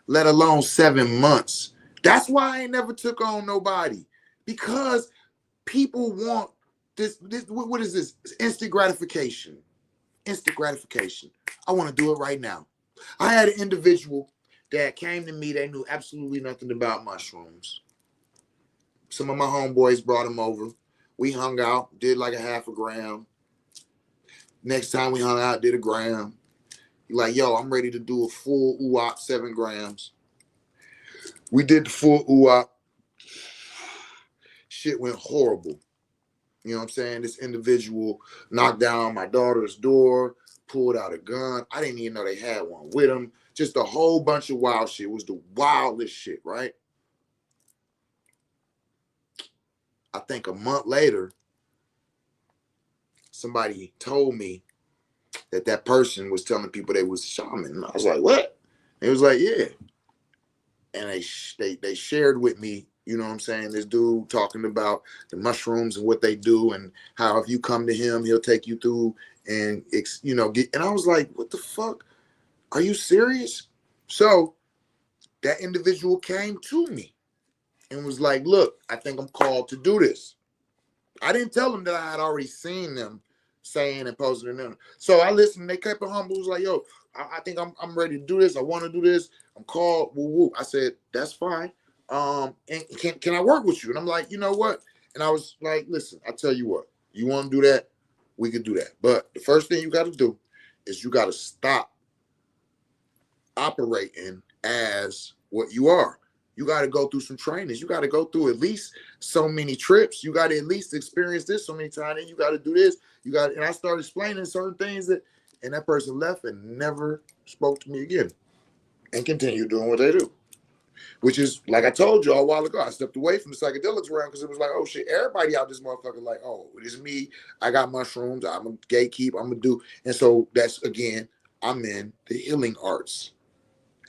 let alone 7 months? That's why I ain't never took on nobody, because people want this what is this? It's instant gratification. Instant gratification. I want to do it right now. I had an individual that came to me, they knew absolutely nothing about mushrooms. Some of my homeboys brought him over. We hung out, did like a half a gram. Next time we hung out, did a gram. He like, yo, I'm ready to do a full UOP, 7 grams. We did the full UOP. Shit went horrible. You know what I'm saying? This individual knocked down my daughter's door, pulled out a gun. I didn't even know they had one with them. Just a whole bunch of wild shit. It was the wildest shit, right? I think a month later, somebody told me that that person was telling people they was shaman. And I was like, what? And it was like, yeah. And they shared with me, you know what I'm saying, this dude talking about the mushrooms and what they do, and how if you come to him, he'll take you through and, you know, get. And I was like, what the fuck? Are you serious? So that individual came to me and was like, look, I think I'm called to do this. I didn't tell them that I had already seen them saying and posting them. So I listened. They kept it humble. It was like, yo, I think I'm ready to do this. I want to do this. I'm called. Woo woo. I said, that's fine. And can I work with you? And I'm like, you know what? And I was like, listen, I tell you what, you want to do that? We could do that. But the first thing you got to do is you got to stop operating as what you are. You got to go through some trainings. You got to go through at least so many trips. You got to at least experience this so many times. And you got to do this. And I started explaining certain things and that person left and never spoke to me again and continued doing what they do. Which is, like I told you a while ago, I stepped away from the psychedelics realm because it was like, oh shit, everybody out this motherfucker like, oh, it is me. I got mushrooms. I'm a gatekeep. I'm going to do. And so that's, again, I'm in the healing arts.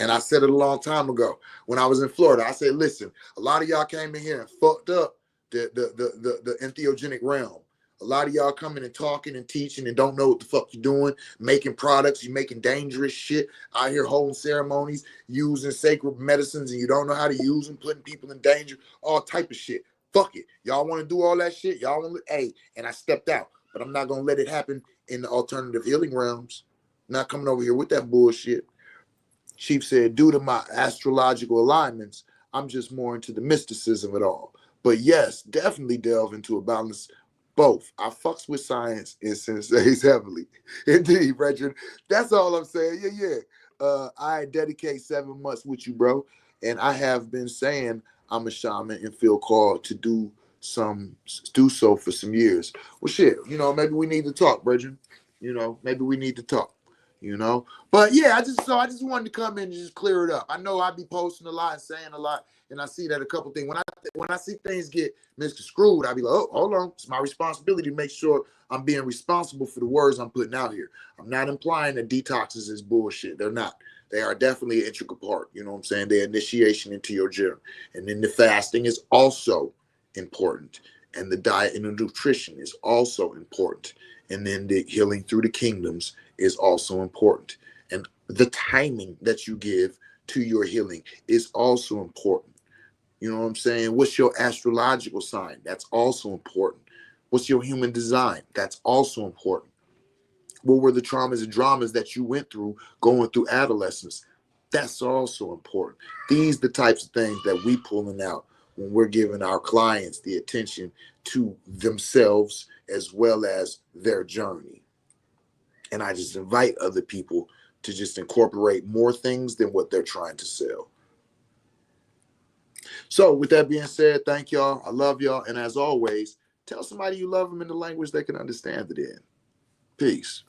And I said it a long time ago when I was in Florida. I said, listen, a lot of y'all came in here and fucked up the entheogenic realm. A lot of y'all coming and talking and teaching and don't know what the fuck you're doing, making products, you're making dangerous shit out here, holding ceremonies, using sacred medicines, and you don't know how to use them, putting people in danger, all type of shit. Fuck it. Y'all want to do all that shit? Y'all want to, hey, and I stepped out. But I'm not going to let it happen in the alternative healing realms. Not coming over here with that bullshit. Chief said, due to my astrological alignments, I'm just more into the mysticism of it all. But yes, definitely delve into a balance. Both. I fucks with science and sensates heavily. Indeed, Brethren. That's all I'm saying. Yeah. I dedicate 7 months with you, bro. And I have been saying I'm a shaman and feel called to do so for some years. Well, shit, you know, maybe we need to talk, Brethren. You know, maybe we need to talk. You know, but yeah, I just wanted to come in and just clear it up. I know I be posting a lot and saying a lot, and I see that a couple things. When I see things get misconstrued, I be like, oh, hold on. It's my responsibility to make sure I'm being responsible for the words I'm putting out here. I'm not implying that detoxes is bullshit. They're not. They are definitely an integral part. You know what I'm saying? Their initiation into your journey. And then the fasting is also important. And the diet and the nutrition is also important. And then the healing through the kingdoms is also important. And the timing that you give to your healing is also important. You know what I'm saying? What's your astrological sign? That's also important. What's your human design? That's also important. What were the traumas and dramas that you went through going through adolescence? That's also important. These the types of things that we pulling out when we're giving our clients the attention to themselves as well as their journey. And I just invite other people to just incorporate more things than what they're trying to sell. So with that being said, thank y'all. I love y'all. And as always, tell somebody you love them in the language they can understand it in. Peace.